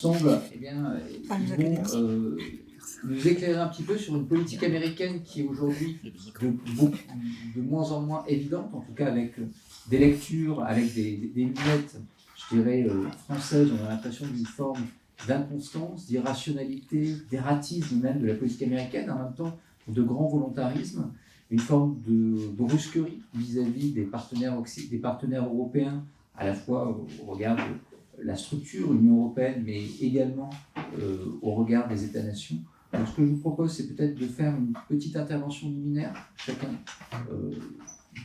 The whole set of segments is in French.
Semble, ils vont nous éclairer un petit peu sur une politique américaine qui est aujourd'hui de moins en moins évidente, en tout cas avec des lectures, avec des lunettes, je dirais, françaises. On a l'impression d'une forme d'inconstance, d'irrationalité, d'erratisme même de la politique américaine, en même temps de grand volontarisme, une forme de brusquerie vis-à-vis des partenaires européens, à la fois au regard de la structure, l'Union européenne, mais également au regard des États-nations. Donc ce que je vous propose, c'est peut-être de faire une petite intervention liminaire, chacun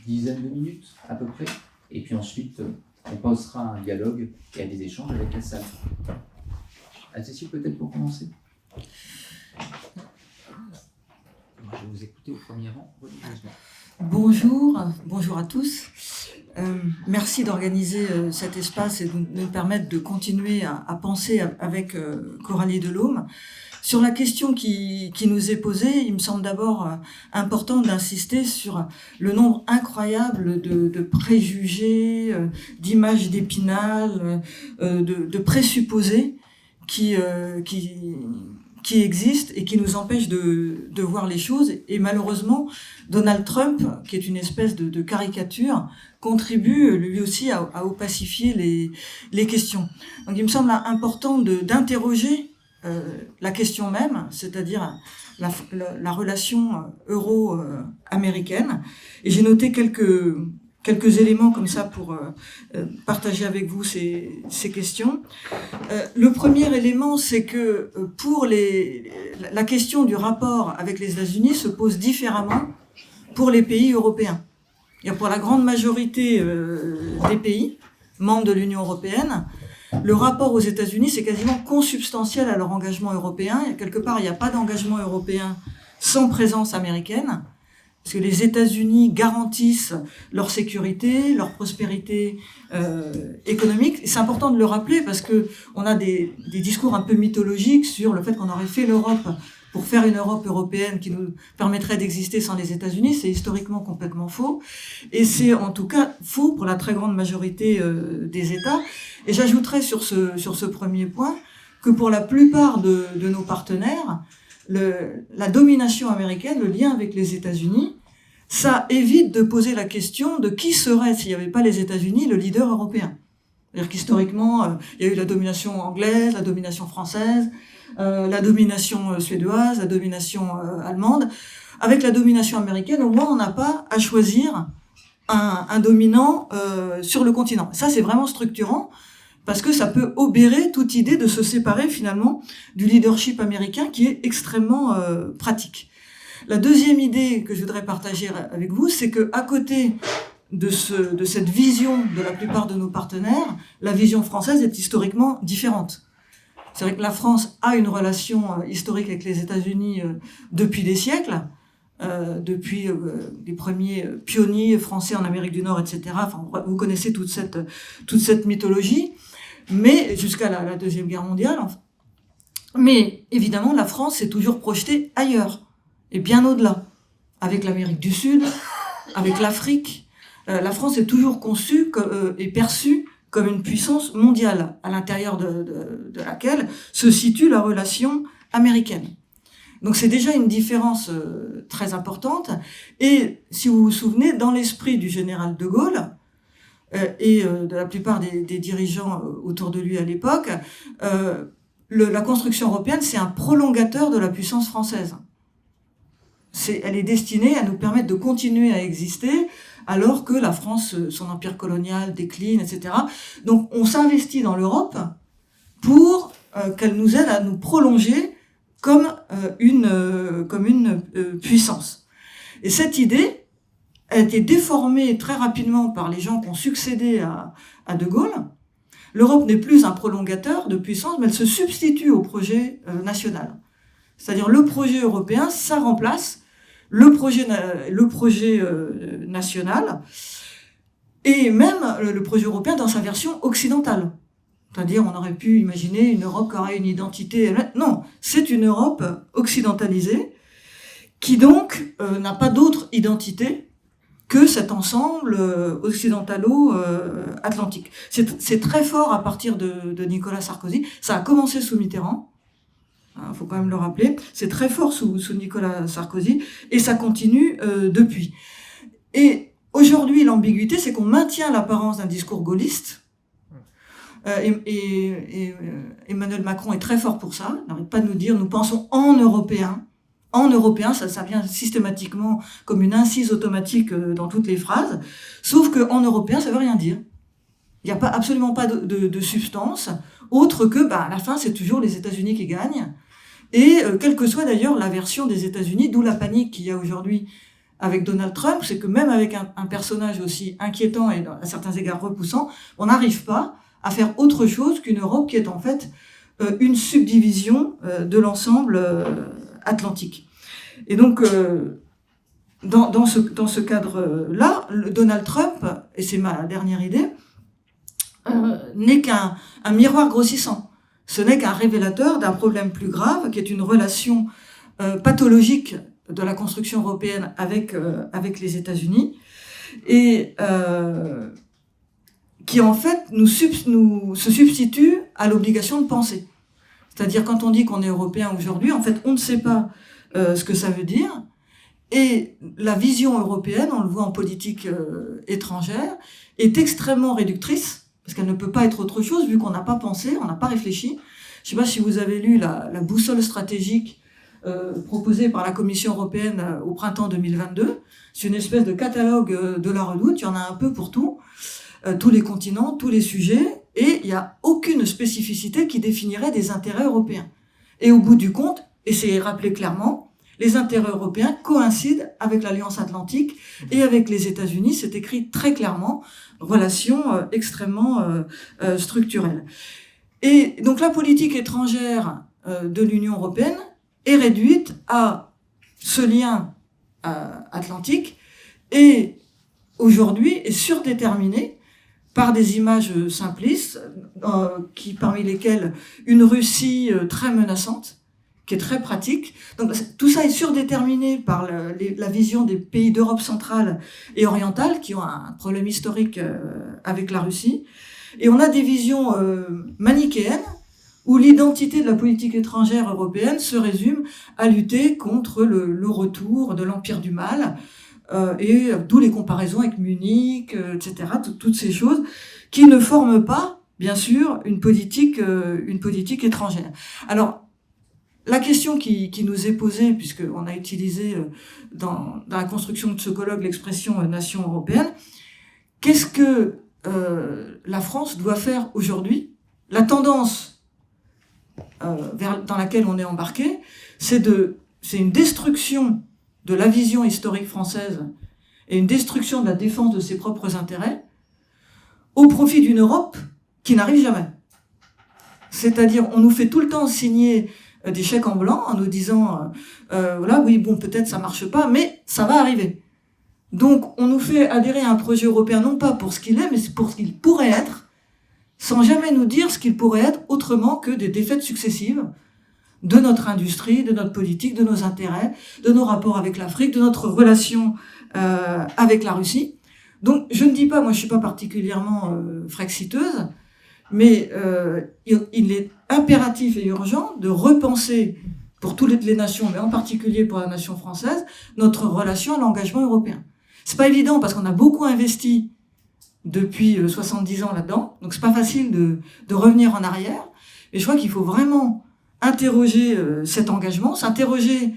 dizaine de minutes à peu près, et puis ensuite on passera à un dialogue et à des échanges avec la salle. Cécile, peut-être pour commencer. Moi, je vais vous écouter au premier rang religieusement. Bonjour à tous. Merci d'organiser cet espace et de nous permettre de continuer à penser avec Coralie Delhomme. Sur la question qui nous est posée, il me semble d'abord important d'insister sur le nombre incroyable de préjugés, d'images d'Épinal, de présupposés qui existent et qui nous empêchent de voir les choses. Et malheureusement, Donald Trump, qui est une espèce de caricature, contribue lui aussi à opacifier les questions. Donc il me semble important d'interroger la question même, c'est-à-dire la relation euro-américaine. Et j'ai noté quelques éléments comme ça pour partager avec vous ces questions. Le premier élément, c'est que pour la question du rapport avec les États-Unis se pose différemment pour les pays européens. Et pour la grande majorité des pays membres de l'Union européenne, le rapport aux États-Unis, c'est quasiment consubstantiel à leur engagement européen. Et quelque part, il n'y a pas d'engagement européen sans présence américaine, parce que les États-Unis garantissent leur sécurité, leur prospérité économique. Et c'est important de le rappeler parce que on a des discours un peu mythologiques sur le fait qu'on aurait fait l'Europe pour faire une Europe européenne qui nous permettrait d'exister sans les États-Unis. C'est historiquement complètement faux. Et c'est en tout cas faux pour la très grande majorité des États. Et j'ajouterais sur ce premier point que pour la plupart de nos partenaires, la domination américaine, le lien avec les États-Unis, ça évite de poser la question de qui serait, s'il n'y avait pas les États-Unis, le leader européen. C'est-à-dire qu'historiquement, il y a eu la domination anglaise, la domination française, la domination suédoise, la domination allemande. Avec la domination américaine, au moins, on n'a pas à choisir un dominant sur le continent. Ça, c'est vraiment structurant, parce que ça peut obérer toute idée de se séparer finalement du leadership américain qui est extrêmement pratique. La deuxième idée que je voudrais partager avec vous, c'est que à côté de cette vision de la plupart de nos partenaires, la vision française est historiquement différente. C'est vrai que la France a une relation historique avec les États-Unis depuis des siècles, depuis les premiers pionniers français en Amérique du Nord, etc. Enfin, vous connaissez toute cette mythologie, mais jusqu'à la Deuxième Guerre mondiale. Enfin. Mais évidemment, la France s'est toujours projetée ailleurs, et bien au-delà, avec l'Amérique du Sud, avec l'Afrique. La France est toujours conçue et perçue comme une puissance mondiale, à l'intérieur de laquelle se situe la relation américaine. Donc c'est déjà une différence très importante. Et si vous vous souvenez, dans l'esprit du général de Gaulle et de la plupart des dirigeants autour de lui à l'époque, la construction européenne, c'est un prolongateur de la puissance française. Elle est destinée à nous permettre de continuer à exister alors que la France, son empire colonial décline, etc. Donc on s'investit dans l'Europe pour qu'elle nous aide à nous prolonger comme une puissance. Et cette idée a été déformée très rapidement par les gens qui ont succédé à De Gaulle. L'Europe n'est plus un prolongateur de puissance, mais elle se substitue au projet national. C'est-à-dire le projet européen, ça remplace le projet national et même le projet européen dans sa version occidentale. C'est-à-dire, on aurait pu imaginer une Europe qui aurait une identité. Non, c'est une Europe occidentalisée qui donc n'a pas d'autre identité que cet ensemble occidentalo-atlantique. C'est très fort à partir de Nicolas Sarkozy. Ça a commencé sous Mitterrand, il faut quand même le rappeler. C'est très fort sous Nicolas Sarkozy, et ça continue depuis. Et aujourd'hui, l'ambiguïté, c'est qu'on maintient l'apparence d'un discours gaulliste. Emmanuel Macron est très fort pour ça. Il n'arrête pas de nous dire, nous pensons en européen. En européen, ça vient systématiquement comme une incise automatique dans toutes les phrases. Sauf qu'en européen, ça veut rien dire. Il n'y a absolument pas de substance, autre que, à la fin, c'est toujours les États-Unis qui gagnent. Et quelle que soit d'ailleurs la version des États-Unis, d'où la panique qu'il y a aujourd'hui avec Donald Trump, c'est que même avec un personnage aussi inquiétant et à certains égards repoussant, on n'arrive pas à faire autre chose qu'une Europe qui est en fait une subdivision de l'ensemble atlantique. Et donc, dans ce cadre-là, Donald Trump, et c'est ma dernière idée, n'est qu'un miroir grossissant. Ce n'est qu'un révélateur d'un problème plus grave, qui est une relation pathologique de la construction européenne avec les États-Unis, et qui en fait se substitue à l'obligation de penser. C'est-à-dire, quand on dit qu'on est européen aujourd'hui, en fait, on ne sait pas ce que ça veut dire. Et la vision européenne, on le voit en politique étrangère, est extrêmement réductrice, parce qu'elle ne peut pas être autre chose, vu qu'on n'a pas pensé, on n'a pas réfléchi. Je ne sais pas si vous avez lu la boussole stratégique proposée par la Commission européenne au printemps 2022. C'est une espèce de catalogue de la redoute, il y en a un peu pour tout, tous les continents, tous les sujets, et il n'y a aucune spécificité qui définirait des intérêts européens. Et au bout du compte, et c'est rappelé clairement, les intérêts européens coïncident avec l'Alliance Atlantique et avec les États-Unis. C'est écrit très clairement, relation extrêmement structurelle. Et donc la politique étrangère de l'Union européenne est réduite à ce lien atlantique, et aujourd'hui est surdéterminée par des images simplistes, parmi lesquelles une Russie très menaçante, qui est très pratique. Donc tout ça est surdéterminé par la vision des pays d'Europe centrale et orientale, qui ont un problème historique avec la Russie. Et on a des visions manichéennes, où l'identité de la politique étrangère européenne se résume à lutter contre le retour de l'empire du mal, et d'où les comparaisons avec Munich, etc., toutes ces choses qui ne forment pas, bien sûr, une politique étrangère. Alors, la question qui nous est posée, puisqu'on a utilisé dans la construction de ce colloque l'expression nation européenne, qu'est-ce que la France doit faire aujourd'hui? La tendance dans laquelle on est embarqué, c'est une destruction de la vision historique française et une destruction de la défense de ses propres intérêts au profit d'une Europe qui n'arrive jamais. C'est-à-dire, on nous fait tout le temps signer des chèques en blanc en nous disant voilà, oui, bon, peut-être ça marche pas, mais ça va arriver. Donc, on nous fait adhérer à un projet européen, non pas pour ce qu'il est, mais pour ce qu'il pourrait être, sans jamais nous dire ce qu'il pourrait être autrement que des défaites successives de notre industrie, de notre politique, de nos intérêts, de nos rapports avec l'Afrique, de notre relation avec la Russie. Donc, je ne dis pas, moi je ne suis pas particulièrement frexiteuse, mais il est impératif et urgent de repenser pour toutes les nations, mais en particulier pour la nation française, notre relation à l'engagement européen. C'est pas évident parce qu'on a beaucoup investi depuis 70 ans là-dedans, donc c'est pas facile de revenir en arrière, mais je crois qu'il faut vraiment interroger cet engagement, s'interroger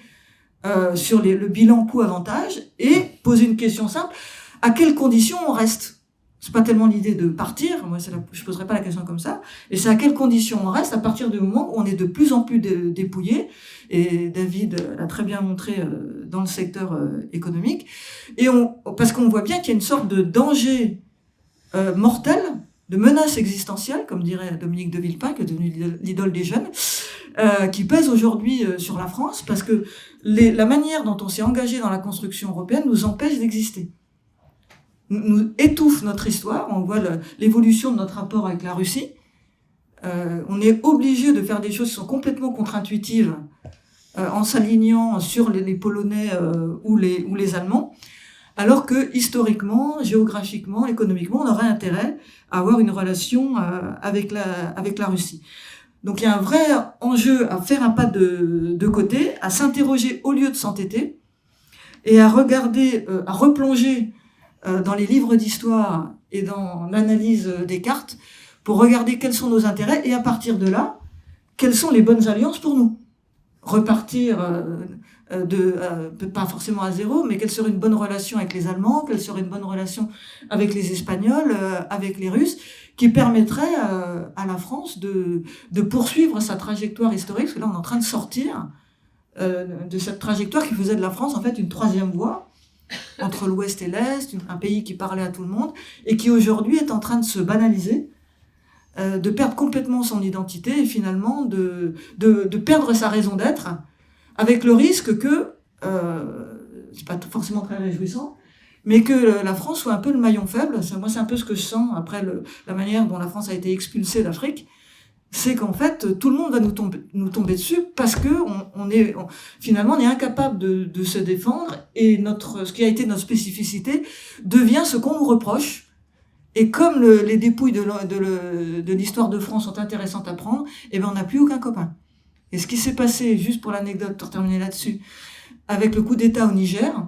sur le bilan coût-avantage et poser une question simple: à quelles conditions on reste? C'est pas tellement l'idée de partir, moi je poserai pas la question comme ça, mais c'est à quelles conditions on reste à partir du moment où on est de plus en plus dépouillé, et David l'a très bien montré dans le secteur économique, et parce qu'on voit bien qu'il y a une sorte de danger mortel, de menace existentielle, comme dirait Dominique de Villepin, qui est devenu l'idole des jeunes, qui pèse aujourd'hui sur la France, parce que la manière dont on s'est engagé dans la construction européenne nous empêche d'exister. Nous étouffe notre histoire, on voit l'évolution de notre rapport avec la Russie. On est obligé de faire des choses qui sont complètement contre-intuitives en s'alignant sur les Polonais ou les Allemands. alors que historiquement, géographiquement, économiquement, on aurait intérêt à avoir une relation avec la Russie. Donc il y a un vrai enjeu à faire un pas de côté, à s'interroger au lieu de s'entêter, et à regarder, à replonger dans les livres d'histoire et dans l'analyse des cartes, pour regarder quels sont nos intérêts, et à partir de là, quelles sont les bonnes alliances pour nous. Repartir pas forcément à zéro, mais quelle serait une bonne relation avec les Allemands, quelle serait une bonne relation avec les Espagnols, avec les Russes, qui permettrait à la France de poursuivre sa trajectoire historique, parce que là on est en train de sortir de cette trajectoire qui faisait de la France en fait une troisième voie entre l'Ouest et l'Est, un pays qui parlait à tout le monde, et qui aujourd'hui est en train de se banaliser, de perdre complètement son identité et finalement de perdre sa raison d'être, avec le risque que, c'est pas forcément très réjouissant, mais que la France soit un peu le maillon faible. Moi, c'est un peu ce que je sens après la manière dont la France a été expulsée d'Afrique. C'est qu'en fait, tout le monde va nous tomber dessus parce que finalement, on est incapable de se défendre, et ce qui a été notre spécificité devient ce qu'on nous reproche. Et comme les dépouilles de l'histoire de France sont intéressantes à prendre, eh ben on n'a plus aucun copain. Et ce qui s'est passé, juste pour l'anecdote, pour terminer là-dessus, avec le coup d'État au Niger,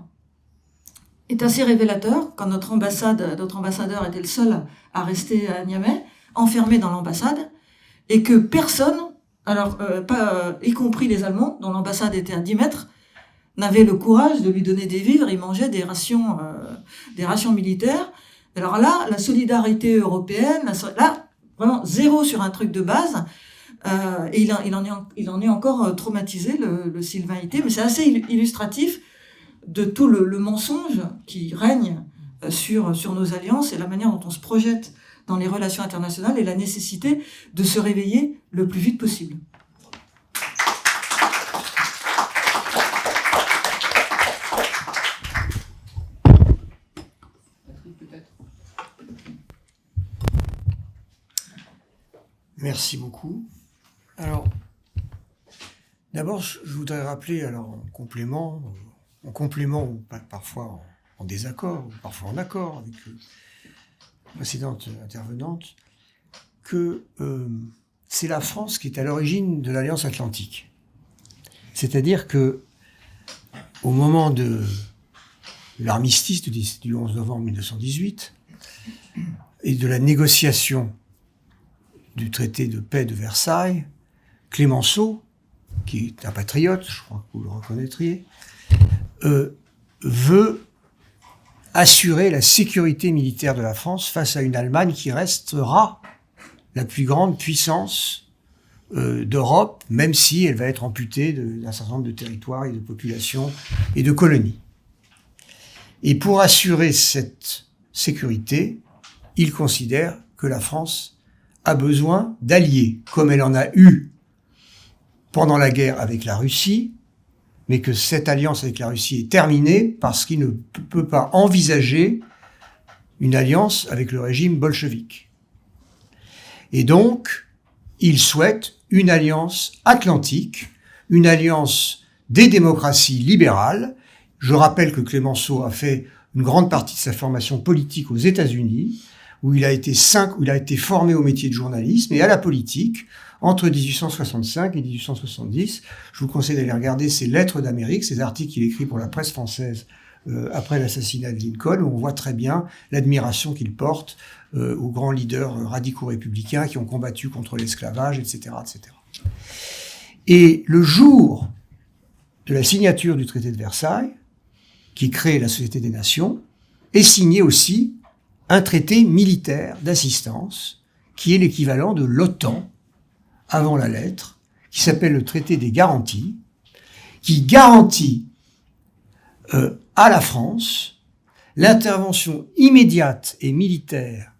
est assez révélateur. Quand notre ambassadeur était le seul à rester à Niamey, enfermé dans l'ambassade, et que personne, y compris les Allemands, dont l'ambassade était à 10 mètres, n'avait le courage de lui donner des vivres. Il mangeait des rations militaires. Alors là, la solidarité européenne, là, vraiment zéro sur un truc de base, et il en est encore traumatisé, le Sylvain Ité, mais c'est assez illustratif de tout le mensonge qui règne sur nos alliances et la manière dont on se projette dans les relations internationales et la nécessité de se réveiller le plus vite possible. Merci beaucoup. Alors, d'abord, je voudrais rappeler, alors en complément ou parfois en désaccord, ou parfois en accord avec la précédente intervenante, que c'est la France qui est à l'origine de l'Alliance Atlantique. C'est-à-dire que au moment de l'armistice du 11 novembre 1918 et de la négociation du traité de paix de Versailles, Clémenceau, qui est un patriote, je crois que vous le reconnaîtriez, veut assurer la sécurité militaire de la France face à une Allemagne qui restera la plus grande puissance d'Europe, même si elle va être amputée d'un certain nombre de territoires et de populations et de colonies. Et pour assurer cette sécurité, il considère que la France a besoin d'alliés, comme elle en a eu pendant la guerre avec la Russie, mais que cette alliance avec la Russie est terminée parce qu'il ne peut pas envisager une alliance avec le régime bolchevique. Et donc, il souhaite une alliance atlantique, une alliance des démocraties libérales. Je rappelle que Clémenceau a fait une grande partie de sa formation politique aux États-Unis, où il a été formé au métier de journalisme et à la politique entre 1865 et 1870. Je vous conseille d'aller regarder ses lettres d'Amérique, ces articles qu'il écrit pour la presse française après l'assassinat de Lincoln, où on voit très bien l'admiration qu'il porte aux grands leaders radicaux républicains qui ont combattu contre l'esclavage, etc., etc. Et le jour de la signature du traité de Versailles, qui crée la Société des Nations, est signé aussi un traité militaire d'assistance, qui est l'équivalent de l'OTAN, avant la lettre, qui s'appelle le traité des garanties, qui garantit à la France l'intervention immédiate et militaire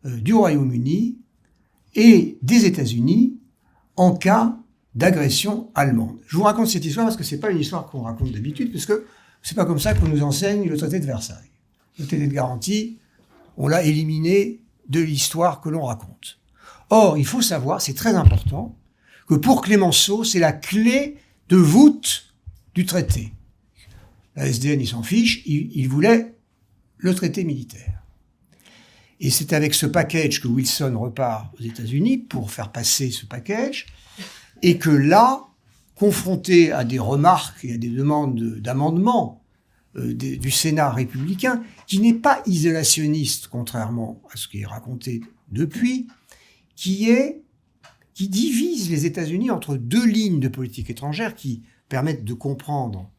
du Royaume-Uni et des États-Unis en cas d'agression allemande. Je vous raconte cette histoire parce que c'est pas une histoire qu'on raconte d'habitude, parce que c'est pas comme ça qu'on nous enseigne le traité de Versailles. Le traité de garantie, on l'a éliminé de l'histoire que l'on raconte. Or, il faut savoir, c'est très important, que pour Clémenceau, c'est la clé de voûte du traité. La SDN, il s'en fiche, il voulait le traité militaire. Et c'est avec ce package que Wilson repart aux États-Unis pour faire passer ce package, et que là, confronté à des remarques et à des demandes d'amendement du Sénat républicain, qui n'est pas isolationniste, contrairement à ce qui est raconté depuis, qui divise les États-Unis entre deux lignes de politique étrangère qui permettent de comprendre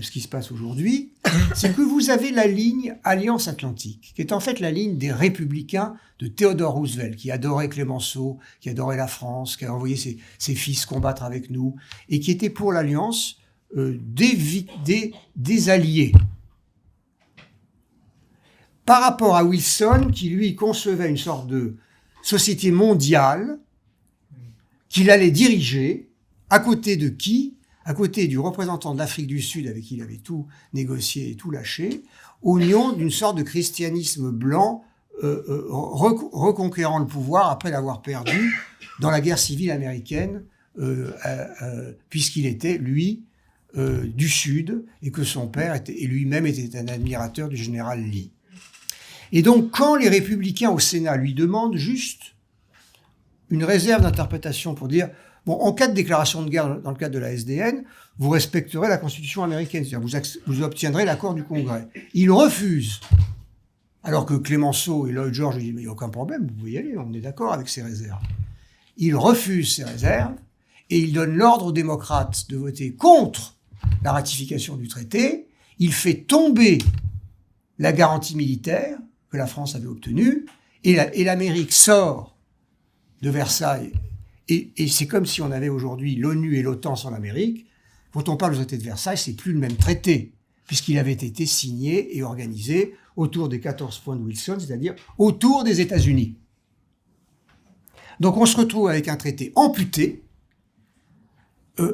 ce qui se passe aujourd'hui, c'est que vous avez la ligne Alliance Atlantique, qui est en fait la ligne des républicains de Theodore Roosevelt, qui adorait Clémenceau, qui adorait la France, qui a envoyé ses fils combattre avec nous, et qui était pour l'Alliance des alliés. Par rapport à Wilson, qui lui concevait une sorte de société mondiale qu'il allait diriger, à côté de qui ? À côté du représentant de l'Afrique du Sud avec qui il avait tout négocié et tout lâché, au nom d'une sorte de christianisme blanc reconquérant le pouvoir après l'avoir perdu dans la guerre civile américaine, puisqu'il était, lui, du Sud, et que son père et lui-même était un admirateur du général Lee. Et donc, quand les républicains au Sénat lui demandent juste une réserve d'interprétation pour dire bon, en cas de déclaration de guerre dans le cadre de la SDN, vous respecterez la Constitution américaine, c'est-à-dire vous obtiendrez l'accord du Congrès. Il refuse. Alors que Clémenceau et Lloyd George lui disent mais il n'y a aucun problème, vous pouvez y aller, on est d'accord avec ces réserves. Il refuse ces réserves et il donne l'ordre aux démocrates de voter contre la ratification du traité. Il fait tomber la garantie militaire que la France avait obtenue et l'Amérique sort de Versailles. Et c'est comme si on avait aujourd'hui l'ONU et l'OTAN sans l'Amérique. Quand on parle du traité de Versailles, c'est plus le même traité, puisqu'il avait été signé et organisé autour des 14 points de Wilson, c'est-à-dire autour des États-Unis. Donc on se retrouve avec un traité amputé,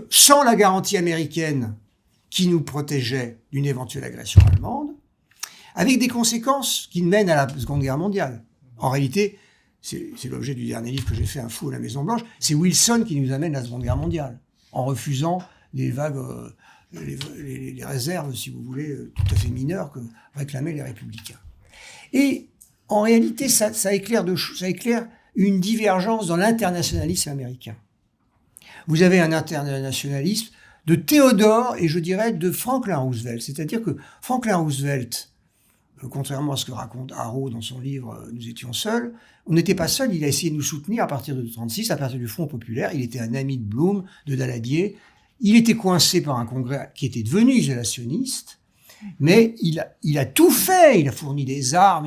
sans la garantie américaine qui nous protégeait d'une éventuelle agression allemande, avec des conséquences qui mènent à la Seconde Guerre mondiale. En réalité, c'est l'objet du dernier livre que j'ai fait, Un fou à la Maison-Blanche, c'est Wilson qui nous amène à la Seconde Guerre mondiale, en refusant les vagues, les réserves, si vous voulez, tout à fait mineures que réclamaient les républicains. Et en réalité, ça éclaire une divergence dans l'internationalisme américain. Vous avez un internationalisme de Théodore et je dirais de Franklin Roosevelt, c'est-à-dire que Franklin Roosevelt, contrairement à ce que raconte Haro dans son livre « Nous étions seuls », on n'était pas seuls, il a essayé de nous soutenir à partir de 1936, à partir du Front populaire, il était un ami de Blum, de Daladier, il était coincé par un congrès qui était devenu isolationniste, mais il a tout fait, il a fourni des armes,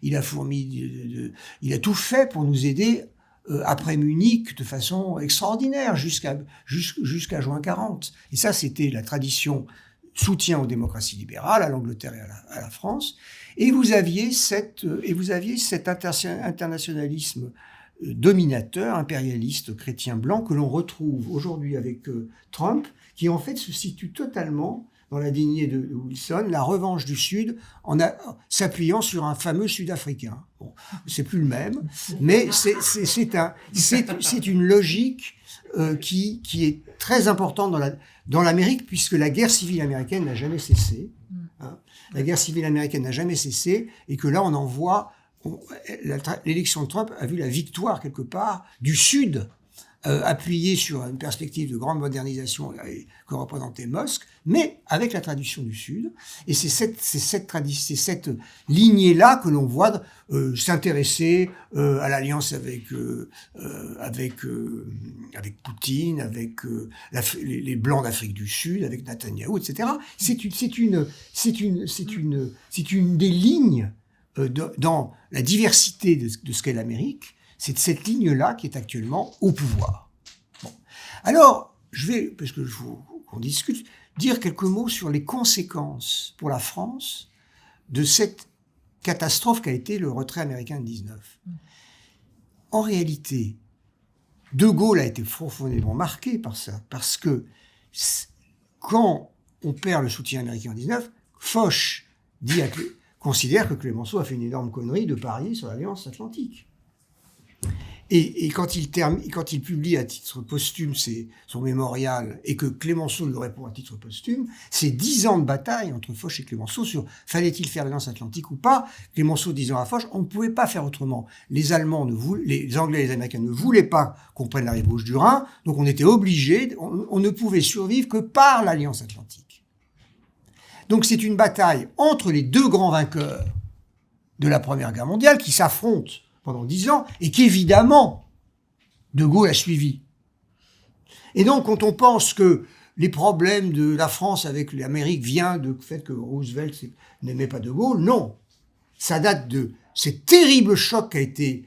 il a tout fait pour nous aider après Munich de façon extraordinaire jusqu'à juin 40. Et ça, c'était la tradition soutien aux démocraties libérales, à l'Angleterre et à la France, et vous aviez cet internationalisme dominateur, impérialiste, chrétien blanc, que l'on retrouve aujourd'hui avec Trump, qui en fait se situe totalement dans la lignée de Wilson, la revanche du Sud, s'appuyant sur un fameux Sud-Africain. Bon, c'est plus le même, mais c'est une logique qui est très importante dans l'Amérique, puisque la guerre civile américaine n'a jamais cessé. Hein. La guerre civile américaine n'a jamais cessé, et que là, on en voit... L'élection de Trump a vu la victoire, quelque part, du Sud, appuyée sur une perspective de grande modernisation que représentait Musk, mais avec la tradition du Sud. Et c'est cette lignée-là que l'on voit s'intéresser à l'alliance avec Poutine, avec les Blancs d'Afrique du Sud, avec Netanyahou, etc. C'est une des lignes dans la diversité de ce qu'est l'Amérique. C'est cette ligne-là qui est actuellement au pouvoir. Bon. Alors, je vais, parce que qu'on discute, dire quelques mots sur les conséquences pour la France de cette catastrophe qu'a été le retrait américain de 19. En réalité, De Gaulle a été profondément marqué par ça, parce que quand on perd le soutien américain en 19, Foch considère que Clémenceau a fait une énorme connerie de parier sur l'Alliance Atlantique. Et quand il publie à titre posthume son mémorial et que Clémenceau lui répond à titre posthume, c'est 10 ans de bataille entre Foch et Clémenceau sur fallait-il faire l'Alliance Atlantique ou pas. Clémenceau disant à Foch, on ne pouvait pas faire autrement. Les Anglais et les Américains ne voulaient pas qu'on prenne la rive gauche du Rhin, donc on était obligé, on ne pouvait survivre que par l'Alliance Atlantique. Donc c'est une bataille entre les deux grands vainqueurs de la Première Guerre mondiale qui s'affrontent pendant 10 ans, et qu'évidemment, De Gaulle a suivi. Et donc, quand on pense que les problèmes de la France avec l'Amérique viennent du fait que Roosevelt n'aimait pas De Gaulle, non. Ça date de ce terrible choc qu'a été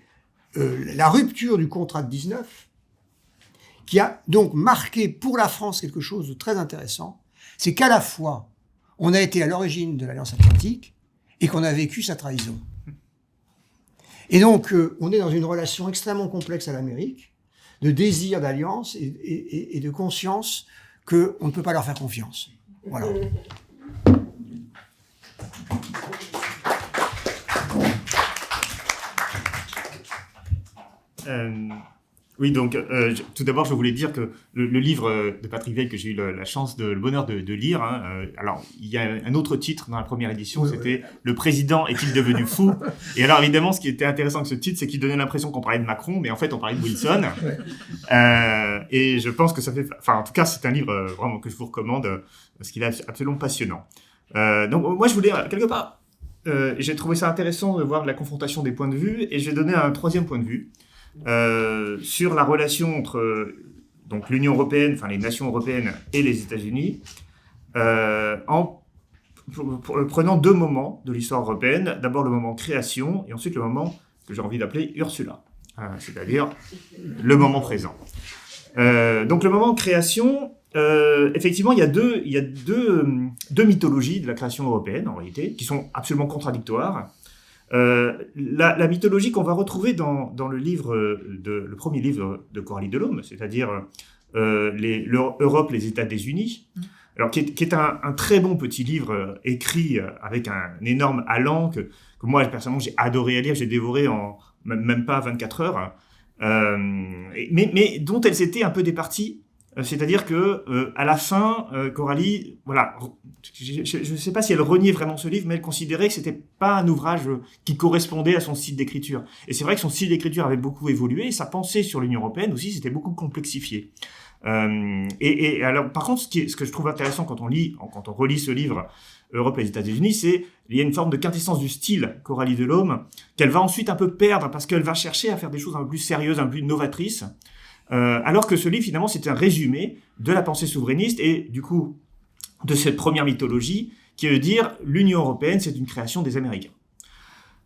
la rupture du contrat de 19, qui a donc marqué pour la France quelque chose de très intéressant, c'est qu'à la fois, on a été à l'origine de l'Alliance Atlantique et qu'on a vécu sa trahison. Et donc, on est dans une relation extrêmement complexe à l'Amérique, de désir d'alliance et de conscience qu'on ne peut pas leur faire confiance. Voilà. Oui, donc tout d'abord, je voulais dire que le livre de Patrick Weil que j'ai eu le bonheur de lire, alors il y a un autre titre dans la première édition, c'était « Le président est-il devenu fou ?» Et alors évidemment, ce qui était intéressant avec ce titre, c'est qu'il donnait l'impression qu'on parlait de Macron, mais en fait on parlait de Wilson. Et je pense que ça fait... Enfin, en tout cas, c'est un livre vraiment que je vous recommande, parce qu'il est absolument passionnant. Donc moi, je voulais, quelque part, j'ai trouvé ça intéressant de voir la confrontation des points de vue, et je vais donner un troisième point de vue, sur la relation entre donc l'Union européenne, enfin les nations européennes et les États-Unis, en prenant deux moments de l'histoire européenne. D'abord le moment création et ensuite le moment que j'ai envie d'appeler Ursula, c'est-à-dire le moment présent. Donc le moment création, effectivement, il y a deux mythologies de la création européenne en réalité qui sont absolument contradictoires. La mythologie qu'on va retrouver dans le premier livre de Coralie Delhomme, c'est-à-dire l'Europe, les États désunis, alors qui est un très bon petit livre écrit avec un énorme allant que moi personnellement j'ai adoré à lire, j'ai dévoré en même pas 24 heures, mais dont elle s'était un peu départie. C'est-à-dire que à la fin, Coralie, voilà, je ne sais pas si elle reniait vraiment ce livre, mais elle considérait que c'était pas un ouvrage qui correspondait à son style d'écriture. Et c'est vrai que son style d'écriture avait beaucoup évolué, et sa pensée sur l'Union européenne aussi s'était beaucoup complexifiée. Et alors, par contre, ce que je trouve intéressant quand on relit ce livre, Europe et les États-Unis, c'est il y a une forme de quintessence du style Coralie Delhomme qu'elle va ensuite un peu perdre parce qu'elle va chercher à faire des choses un peu plus sérieuses, un peu plus novatrices. Alors que ce livre, finalement, c'est un résumé de la pensée souverainiste et, du coup, de cette première mythologie qui veut dire l'Union européenne, c'est une création des Américains.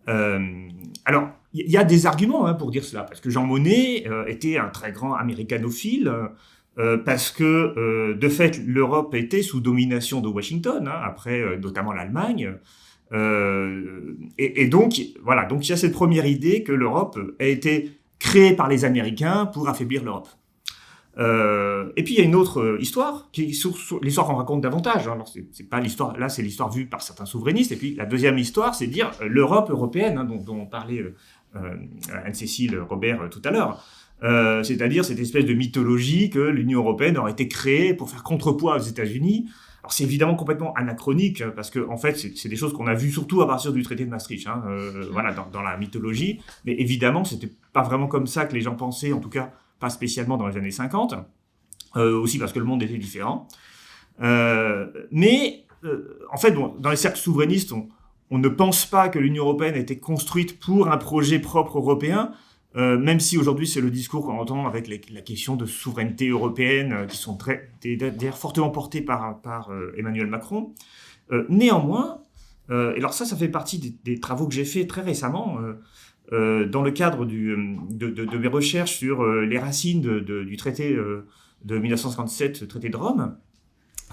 Alors, il y a des arguments pour dire cela, parce que Jean Monnet était un très grand américanophile, parce que, de fait, l'Europe était sous domination de Washington, après notamment l'Allemagne. Et donc, voilà, donc il y a cette première idée que l'Europe a été créé par les Américains pour affaiblir l'Europe. Et puis il y a une autre histoire, qui est l'histoire qu'on raconte davantage. Alors c'est pas l'histoire, là c'est l'histoire vue par certains souverainistes. Et puis la deuxième histoire, c'est de dire l'Europe européenne, dont parlait Anne-Cécile Robert tout à l'heure. C'est-à-dire cette espèce de mythologie que l'Union européenne aurait été créée pour faire contrepoids aux États-Unis. Alors c'est évidemment complètement anachronique parce que en fait c'est des choses qu'on a vues surtout à partir du traité de Maastricht, voilà, dans la mythologie. Mais évidemment c'était pas vraiment comme ça que les gens pensaient, en tout cas pas spécialement dans les années 50. Aussi parce que le monde était différent. Mais en fait dans les cercles souverainistes on ne pense pas que l'Union européenne a été construite pour un projet propre européen. Même si aujourd'hui c'est le discours qu'on entend avec la question de souveraineté européenne qui sont d'ailleurs fortement portés par Emmanuel Macron. Néanmoins, et alors ça fait partie des travaux que j'ai fait très récemment dans le cadre de mes recherches sur les racines du traité de 1957, le traité de Rome.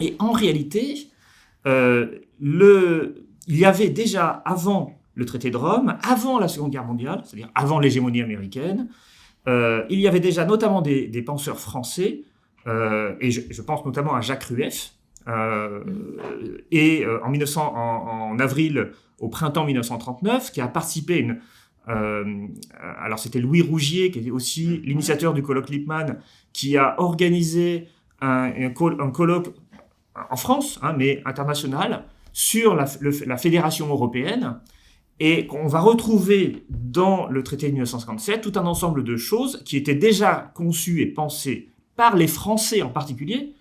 Et en réalité, il y avait déjà avant le traité de Rome, avant la Seconde Guerre mondiale, c'est-à-dire avant l'hégémonie américaine, il y avait déjà notamment des penseurs français, et je pense notamment à Jacques Rueff, et en avril, au printemps 1939, qui a participé alors c'était Louis Rougier, qui était aussi l'initiateur du colloque Lippmann, qui a organisé un colloque en France, mais international, sur la fédération européenne, et qu'on va retrouver dans le traité de 1957 tout un ensemble de choses qui étaient déjà conçues et pensées par les Français en particulier,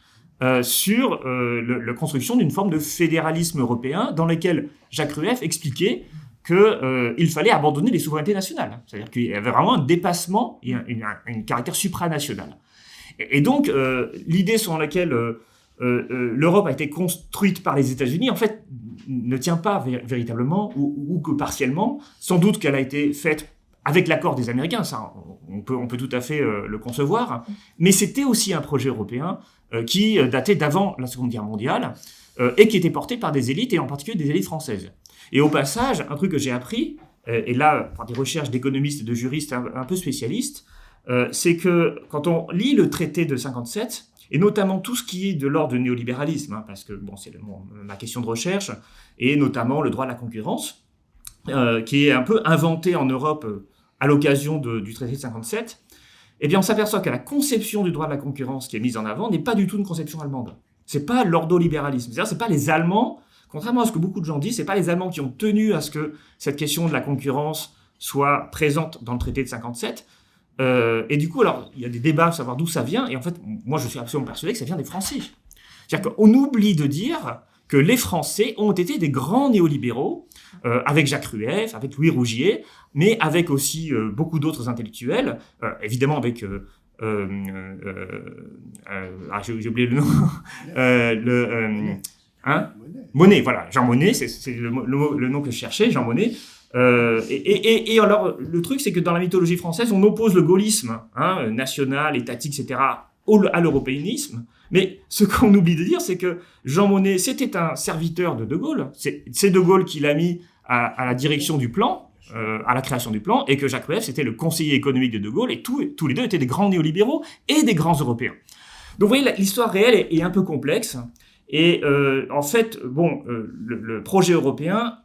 sur la construction d'une forme de fédéralisme européen dans lequel Jacques Rueff expliquait qu'il fallait abandonner les souverainetés nationales. C'est-à-dire qu'il y avait vraiment un dépassement et un caractère supranational. Et donc, l'idée selon laquelle l'Europe a été construite par les États-Unis, en fait, ne tient pas véritablement, ou que partiellement. Sans doute qu'elle a été faite avec l'accord des Américains, ça, on peut tout à fait le concevoir. Mais c'était aussi un projet européen qui datait d'avant la Seconde Guerre mondiale et qui était porté par des élites, et en particulier des élites françaises. Et au passage, un truc que j'ai appris, et là, par des recherches d'économistes et de juristes un peu spécialistes, c'est que quand on lit le traité de 57, et notamment tout ce qui est de l'ordre du néolibéralisme, parce que bon, c'est ma question de recherche, et notamment le droit de la concurrence, qui est un peu inventé en Europe à l'occasion du traité de 57, eh bien on s'aperçoit que la conception du droit de la concurrence qui est mise en avant n'est pas du tout une conception allemande. C'est pas l'ordolibéralisme, c'est-à-dire c'est pas les Allemands, contrairement à ce que beaucoup de gens disent, c'est pas les Allemands qui ont tenu à ce que cette question de la concurrence soit présente dans le traité de 57. Et du coup, alors, il y a des débats pour savoir d'où ça vient, et en fait, moi je suis absolument persuadé que ça vient des Français. C'est-à-dire qu'on oublie de dire que les Français ont été des grands néolibéraux, avec Jacques Rueff, avec Louis Rougier, mais avec aussi beaucoup d'autres intellectuels, évidemment avec... j'ai oublié le nom. Monnet, voilà, Jean Monnet, c'est le nom que je cherchais, Jean Monnet. Et alors, le truc, c'est que dans la mythologie française, on oppose le gaullisme national, étatique, etc., à l'européanisme. Mais ce qu'on oublie de dire, c'est que Jean Monnet, c'était un serviteur de De Gaulle. C'est De Gaulle qui l'a mis à la direction du plan, à la création du plan, et que Jacques Rueff, c'était le conseiller économique de De Gaulle, et tous les deux étaient des grands néolibéraux et des grands Européens. Donc, vous voyez, l'histoire réelle est un peu complexe. Et en fait, bon, le projet européen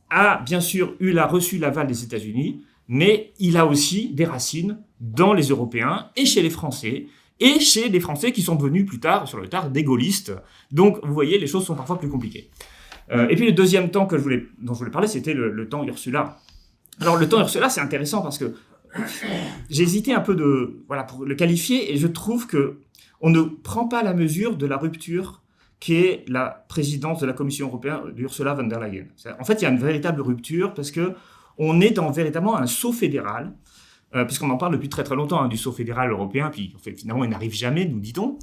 a bien sûr reçu l'aval des États-Unis, mais il a aussi des racines dans les Européens et chez les Français qui sont devenus plus tard, sur le tard, des gaullistes. Donc, vous voyez, les choses sont parfois plus compliquées. Et puis, le deuxième temps dont je voulais parler, c'était le temps Ursula. Alors, le temps Ursula, c'est intéressant parce que j'ai hésité un peu pour le qualifier, et je trouve que on ne prend pas la mesure de la rupture qui est la présidence de la Commission européenne d'Ursula von der Leyen. En fait, il y a une véritable rupture parce que on est dans véritablement un saut fédéral, puisqu'on en parle depuis très très longtemps du saut fédéral européen, puis en fait, finalement il n'arrive jamais, nous dit-on.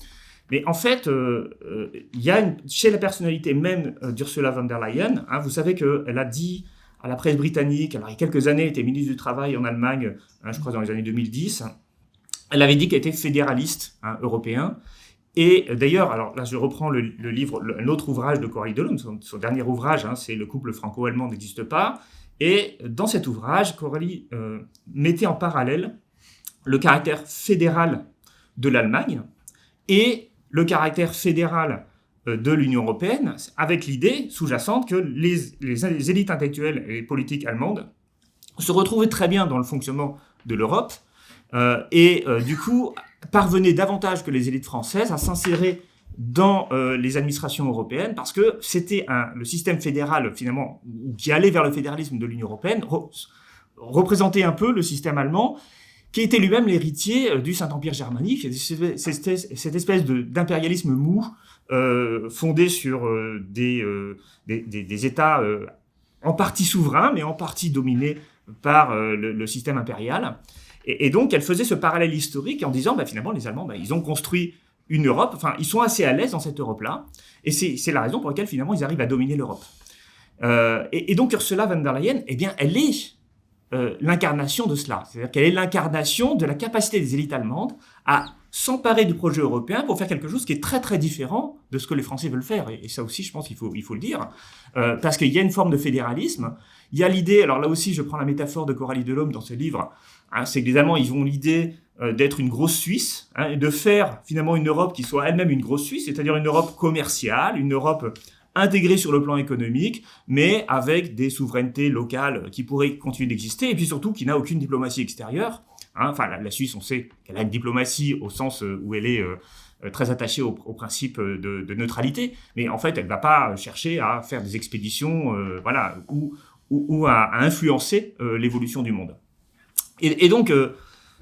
Mais en fait, il y a chez la personnalité même d'Ursula von der Leyen, vous savez qu'elle a dit à la presse britannique, alors il y a quelques années, elle était ministre du Travail en Allemagne, je crois dans les années 2010, elle avait dit qu'elle était fédéraliste européen. Et d'ailleurs, alors là je reprends le livre, un autre ouvrage de Coralie Delhomme, son dernier ouvrage, c'est Le couple franco-allemand n'existe pas. Et dans cet ouvrage, Coralie mettait en parallèle le caractère fédéral de l'Allemagne et le caractère fédéral de l'Union européenne, avec l'idée sous-jacente que les élites intellectuelles et politiques allemandes se retrouvaient très bien dans le fonctionnement de l'Europe, et du coup parvenaient davantage que les élites françaises à s'insérer dans les administrations européennes, parce que c'était le système fédéral, finalement, qui allait vers le fédéralisme de l'Union européenne, représentait un peu le système allemand, qui était lui-même l'héritier du Saint-Empire germanique, cette espèce d'impérialisme mou, fondé sur des États en partie souverains, mais en partie dominés par le système impérial. Et donc, elle faisait ce parallèle historique en disant, finalement, les Allemands, ils ont construit une Europe, enfin, ils sont assez à l'aise dans cette Europe-là, et c'est la raison pour laquelle, finalement, ils arrivent à dominer l'Europe. Et donc, Ursula von der Leyen, eh bien, elle est l'incarnation de cela. C'est-à-dire qu'elle est l'incarnation de la capacité des élites allemandes à s'emparer du projet européen pour faire quelque chose qui est très, très différent de ce que les Français veulent faire. Et ça aussi, je pense qu'il faut le dire, parce qu'il y a une forme de fédéralisme. Il y a l'idée, alors là aussi, je prends la métaphore de Coralie Delhomme dans ce livre, c'est que les Allemands, ils ont l'idée d'être une grosse Suisse, et de faire finalement une Europe qui soit elle-même une grosse Suisse, c'est-à-dire une Europe commerciale, une Europe intégré sur le plan économique, mais avec des souverainetés locales qui pourraient continuer d'exister, et puis surtout qui n'a aucune diplomatie extérieure. Hein. Enfin, la Suisse, on sait qu'elle a une diplomatie au sens où elle est très attachée au principe de neutralité, mais en fait, elle ne va pas chercher à faire des expéditions ou à influencer l'évolution du monde. Et donc,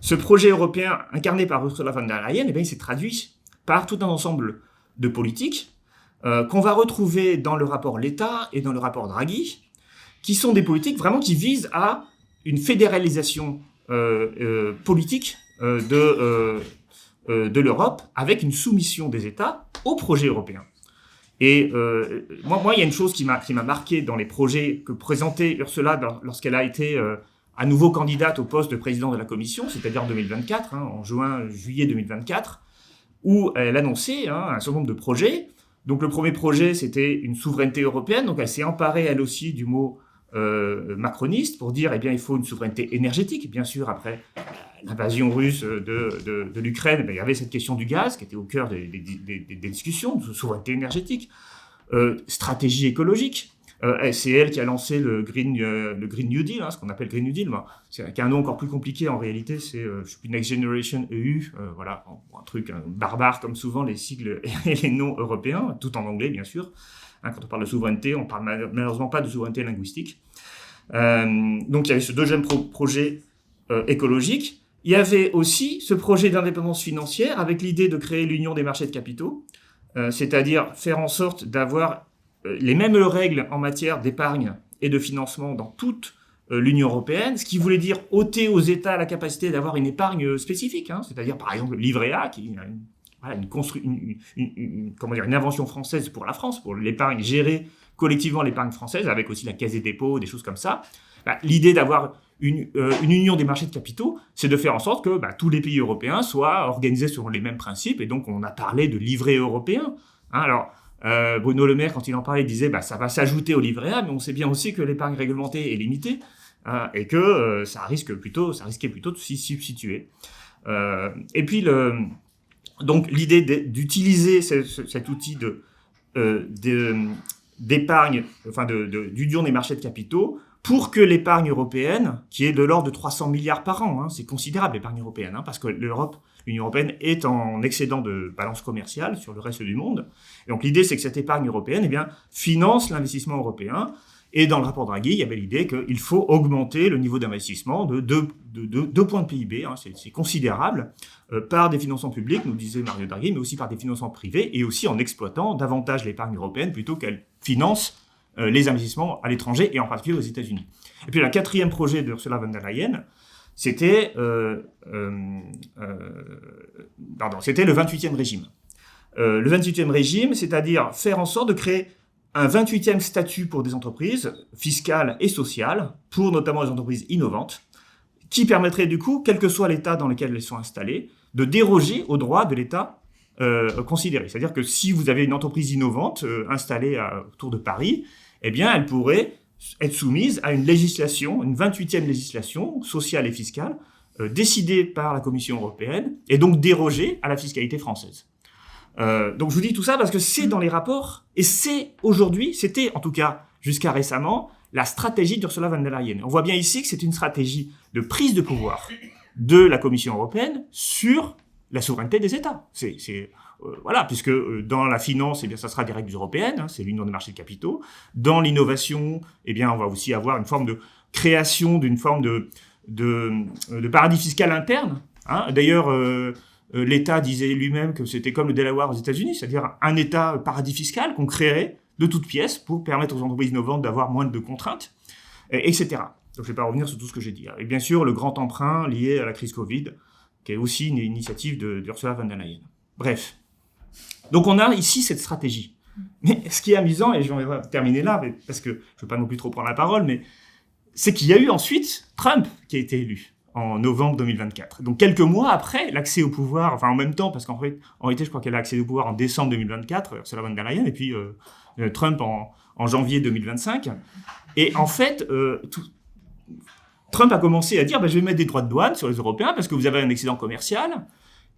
ce projet européen incarné par Ursula von der Leyen, il s'est traduit par tout un ensemble de politiques qu'on va retrouver dans le rapport Letta et dans le rapport Draghi, qui sont des politiques vraiment qui visent à une fédéralisation politique de l'Europe avec une soumission des États au projet européen. Et moi, il y a une chose qui m'a marqué dans les projets que présentait Ursula lorsqu'elle a été à nouveau candidate au poste de président de la Commission, c'est-à-dire en 2024, en juillet 2024, où elle annonçait un certain nombre de projets. Donc le premier projet, c'était une souveraineté européenne. Donc elle s'est emparée, elle aussi, du mot macroniste pour dire, il faut une souveraineté énergétique. Bien sûr, après l'invasion russe de l'Ukraine, il y avait cette question du gaz qui était au cœur des discussions, de souveraineté énergétique, stratégie écologique. C'est elle qui a lancé le Green New Deal, ce qu'on appelle Green New Deal. Qui a un nom encore plus compliqué en réalité, c'est Next Generation EU, un truc barbare comme souvent les sigles et les noms européens, tout en anglais bien sûr. Quand on parle de souveraineté, on parle malheureusement pas de souveraineté linguistique. Donc il y avait ce deuxième projet écologique. Il y avait aussi ce projet d'indépendance financière avec l'idée de créer l'union des marchés de capitaux, c'est-à-dire faire en sorte d'avoir les mêmes règles en matière d'épargne et de financement dans toute l'Union européenne, ce qui voulait dire ôter aux États la capacité d'avoir une épargne spécifique, c'est-à-dire par exemple le livret A, qui est une invention française pour la France, pour l'épargne, gérer collectivement l'épargne française, avec aussi la Caisse des dépôts, des choses comme ça. L'idée d'avoir une union des marchés de capitaux, c'est de faire en sorte que tous les pays européens soient organisés selon les mêmes principes, et donc on a parlé de livret européen. Bruno Le Maire, quand il en parlait, il disait ça va s'ajouter au livret A, mais on sait bien aussi que l'épargne réglementée est limitée et que ça risquait plutôt de s'y substituer. Et puis donc l'idée d'utiliser cet outil d'épargne, d'union des marchés de capitaux, pour que l'épargne européenne, qui est de l'ordre de 300 milliards par an, c'est considérable l'épargne européenne, parce que l'Union européenne est en excédent de balance commerciale sur le reste du monde. Et donc l'idée, c'est que cette épargne européenne finance l'investissement européen. Et dans le rapport Draghi, il y avait l'idée qu'il faut augmenter le niveau d'investissement de 2 points de PIB, c'est considérable, par des financements publics, nous disait Mario Draghi, mais aussi par des financements privés, et aussi en exploitant davantage l'épargne européenne plutôt qu'elle finance les investissements à l'étranger, et en particulier aux États-Unis. Et puis le quatrième projet d'Ursula von der Leyen, c'était le 28e régime. Le 28e régime, c'est-à-dire faire en sorte de créer un 28e statut pour des entreprises fiscales et sociales, pour notamment les entreprises innovantes, qui permettrait du coup, quel que soit l'État dans lequel elles sont installées, de déroger aux droits de l'État considéré. C'est-à-dire que si vous avez une entreprise innovante installée autour de Paris, elle pourrait être soumise à une législation, une 28e législation sociale et fiscale, décidée par la Commission européenne, et donc déroger à la fiscalité française. Donc je vous dis tout ça parce que c'est dans les rapports, et c'est aujourd'hui, c'était en tout cas jusqu'à récemment, la stratégie d'Ursula von der Leyen. On voit bien ici que c'est une stratégie de prise de pouvoir de la Commission européenne sur la souveraineté des États. Puisque dans la finance, ça sera des règles européennes, c'est l'union des marchés de capitaux. Dans l'innovation, on va aussi avoir une forme de création d'une forme de paradis fiscal interne. D'ailleurs, l'État disait lui-même que c'était comme le Delaware aux États-Unis, c'est-à-dire un État paradis fiscal qu'on créerait de toutes pièces pour permettre aux entreprises innovantes d'avoir moins de contraintes, etc. Donc je ne vais pas revenir sur tout ce que j'ai dit. Et bien sûr, le grand emprunt lié à la crise Covid, qui est aussi une initiative d'Ursula von der Leyen. Bref. Donc on a ici cette stratégie. Mais ce qui est amusant, et je vais terminer là, parce que je ne veux pas non plus trop prendre la parole, mais c'est qu'il y a eu ensuite Trump qui a été élu en novembre 2024. Donc quelques mois après l'accès au pouvoir, en même temps, parce qu'en réalité, je crois qu'elle a accédé au pouvoir en décembre 2024, Ursula von der Leyen, et puis Trump en janvier 2025. Et en fait, Trump a commencé à dire je vais mettre des droits de douane sur les Européens parce que vous avez un excédent commercial.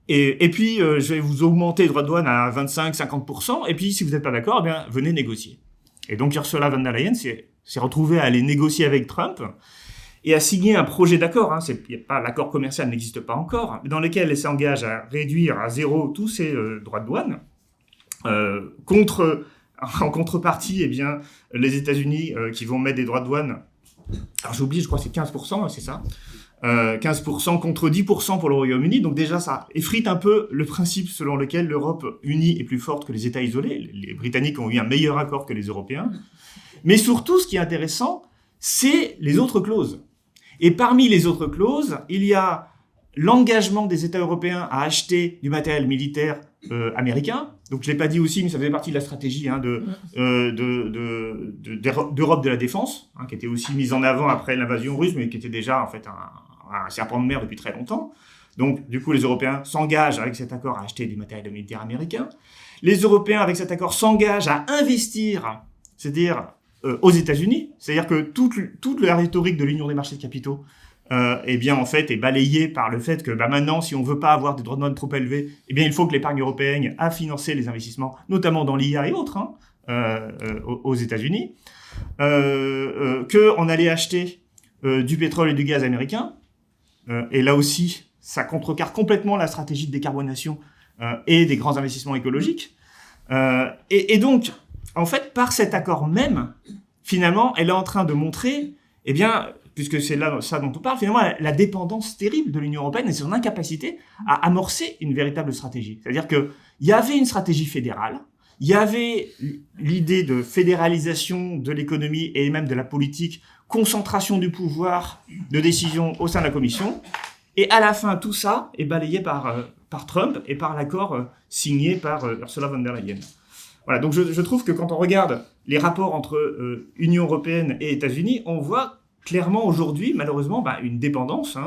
Et puis, je vais vous augmenter les droits de douane à 25-50%. Et puis, si vous n'êtes pas d'accord, venez négocier. Et donc Ursula von der Leyen s'est retrouvée à aller négocier avec Trump et à signer un projet d'accord. L'accord commercial n'existe pas encore, dans lequel elle s'engage à réduire à zéro tous ses droits de douane. En contrepartie, eh bien, les États-Unis qui vont mettre des droits de douane, alors j'ai oublié, je crois que c'est 15%, c'est ça, 15% contre 10% pour le Royaume-Uni. Donc déjà, ça effrite un peu le principe selon lequel l'Europe unie est plus forte que les États isolés. Les Britanniques ont eu un meilleur accord que les Européens. Mais surtout, ce qui est intéressant, c'est les autres clauses. Et parmi les autres clauses, il y a l'engagement des États européens à acheter du matériel militaire américain. Donc je l'ai pas dit aussi, mais ça faisait partie de la stratégie d'Europe de la défense, qui était aussi mise en avant après l'invasion russe, mais qui était déjà en fait un serpent de mer depuis très longtemps. Donc du coup, les Européens s'engagent avec cet accord à acheter du matériel militaire américain. Les Européens, avec cet accord, s'engagent à investir, c'est-à-dire aux États-Unis. C'est-à-dire que toute la rhétorique de l'Union des marchés de capitaux eh bien, en fait, est balayée par le fait que maintenant, si on ne veut pas avoir des droits de douane trop élevés, eh bien, il faut que l'épargne européenne a financé les investissements, notamment dans l'IA et autres, aux États-Unis, qu'on allait acheter du pétrole et du gaz américain. Et là aussi, ça contrecarre complètement la stratégie de décarbonation et des grands investissements écologiques. Et donc, en fait, par cet accord même, finalement, elle est en train de montrer, eh bien, puisque c'est là ça dont on parle, finalement, la dépendance terrible de l'Union européenne et son incapacité à amorcer une véritable stratégie. C'est-à-dire qu'il y avait une stratégie fédérale, il y avait l'idée de fédéralisation de l'économie et même de la politique, concentration du pouvoir de décision au sein de la Commission, et à la fin, tout ça est balayé par Trump et par l'accord signé par Ursula von der Leyen. Voilà, donc je trouve que quand on regarde les rapports entre Union européenne et États-Unis, on voit clairement aujourd'hui, malheureusement, une dépendance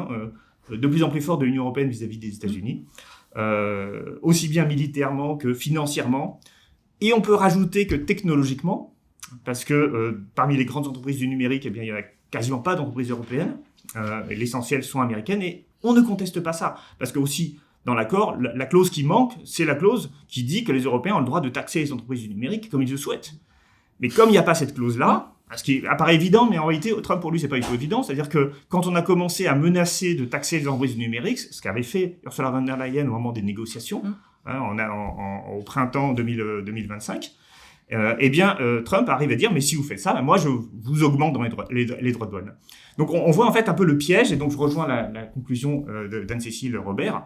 de plus en plus forte de l'Union européenne vis-à-vis des États-Unis, aussi bien militairement que financièrement. Et on peut rajouter que technologiquement, parce que parmi les grandes entreprises du numérique, eh bien, il n'y a quasiment pas d'entreprises européennes. L'essentiel sont américaines et on ne conteste pas ça. Parce que aussi, dans l'accord, la clause qui manque, c'est la clause qui dit que les Européens ont le droit de taxer les entreprises du numérique comme ils le souhaitent. Mais comme il n'y a pas cette clause-là, ce qui apparaît évident, mais en réalité, Trump, pour lui, c'est pas du tout évident. C'est-à-dire que quand on a commencé à menacer de taxer les entreprises du numérique, ce qu'avait fait Ursula von der Leyen au moment des négociations, au printemps 2025, eh bien, Trump arrive à dire, mais si vous faites ça, moi, je vous augmente dans les droits de douane. Donc, on voit en fait un peu le piège, et donc je rejoins la conclusion d'Anne-Cécile Robert,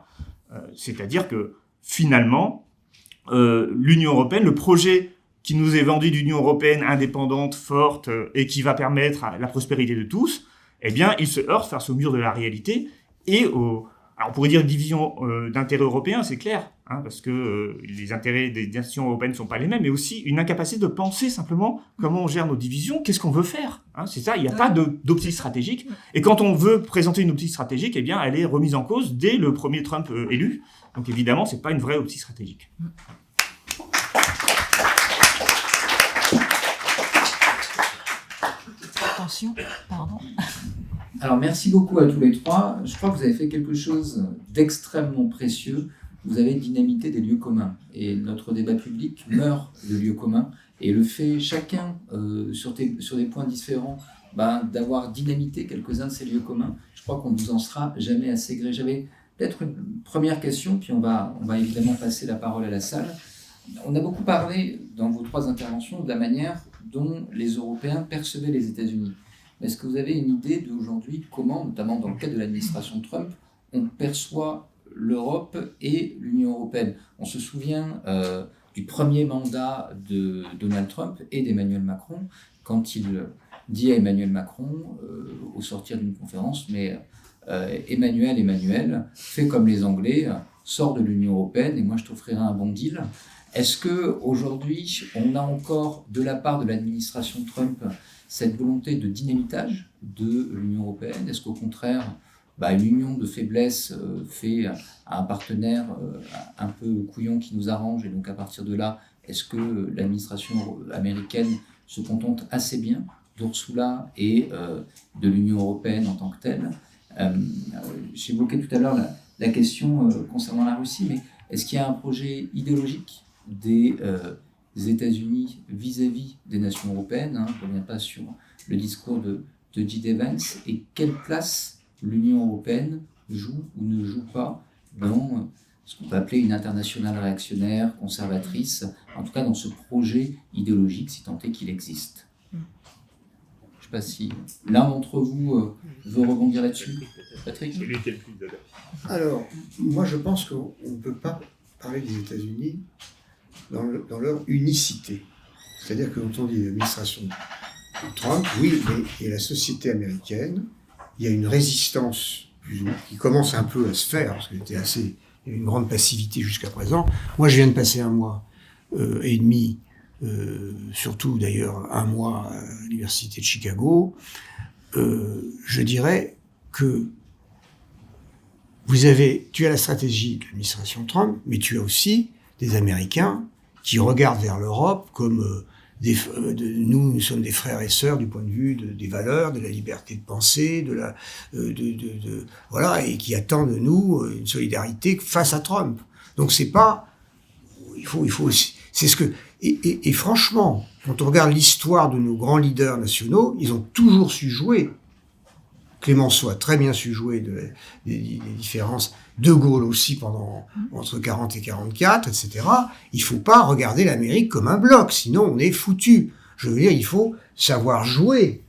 c'est-à-dire que finalement, l'Union européenne, le projet qui nous est vendu d'Union européenne indépendante, forte, et qui va permettre la prospérité de tous, eh bien, il se heurte face au mur de la réalité et alors on pourrait dire division d'intérêts européens, c'est clair, parce que les intérêts des nations européennes ne sont pas les mêmes, mais aussi une incapacité de penser simplement comment on gère nos divisions, qu'est-ce qu'on veut faire. C'est ça, il n'y a pas d'optique stratégique. Et quand on veut présenter une optique stratégique, eh bien, elle est remise en cause dès le premier Trump élu. Donc évidemment, c'est pas une vraie optique stratégique. Attention, pardon. Alors, merci beaucoup à tous les trois. Je crois que vous avez fait quelque chose d'extrêmement précieux. Vous avez dynamité des lieux communs. Et notre débat public meurt de lieux communs. Et le fait, chacun, sur des points différents, d'avoir dynamité quelques-uns de ces lieux communs, je crois qu'on ne vous en sera jamais assez gré. J'avais peut-être une première question, puis on va évidemment passer la parole à la salle. On a beaucoup parlé, dans vos trois interventions, de la manière dont les Européens percevaient les États-Unis. Est-ce que vous avez une idée d'aujourd'hui comment, notamment dans le cadre de l'administration Trump, on perçoit l'Europe et l'Union européenne? On se souvient du premier mandat de Donald Trump et d'Emmanuel Macron, quand il dit à Emmanuel Macron, au sortir d'une conférence, mais Emmanuel, fais comme les Anglais, sors de l'Union européenne et moi je t'offrirai un bon deal. Est-ce qu'aujourd'hui, on a encore, de la part de l'administration Trump, cette volonté de dynamitage de l'Union européenne? Est-ce qu'au contraire, une union de faiblesse fait un partenaire un peu couillon qui nous arrange, et donc à partir de là, est-ce que l'administration américaine se contente assez bien d'Ursula et de l'Union européenne en tant que telle? J'ai évoqué tout à l'heure la question concernant la Russie, mais est-ce qu'il y a un projet idéologique des États-Unis vis-à-vis des nations européennes, hein, je ne reviens pas sur le discours de J.D. Vance, et quelle place l'Union européenne joue ou ne joue pas dans ce qu'on peut appeler une internationale réactionnaire, conservatrice, en tout cas dans ce projet idéologique, si tant est qu'il existe. Je ne sais pas si l'un d'entre vous veut rebondir là-dessus. Patrick ? Alors, moi je pense qu'on ne peut pas parler des États-Unis dans leur unicité. C'est-à-dire que quand on dit l'administration Trump, oui, mais il y a la société américaine, il y a une résistance qui commence un peu à se faire, parce qu'il y a une grande passivité jusqu'à présent. Moi, je viens de passer 1 mois et demi, surtout d'ailleurs 1 mois à l'université de Chicago. Je dirais que tu as la stratégie de l'administration Trump, mais tu as aussi des Américains qui regardent vers l'Europe comme nous sommes des frères et sœurs du point de vue des valeurs, de la liberté de penser, voilà, et qui attendent de nous une solidarité face à Trump. Donc c'est pas, c'est ce que, et franchement, quand on regarde l'histoire de nos grands leaders nationaux, ils ont toujours su jouer. Clémenceau a très bien su jouer des différences. De Gaulle aussi entre 40 et 44, etc. Il faut pas regarder l'Amérique comme un bloc, sinon on est foutu. Je veux dire, il faut savoir jouer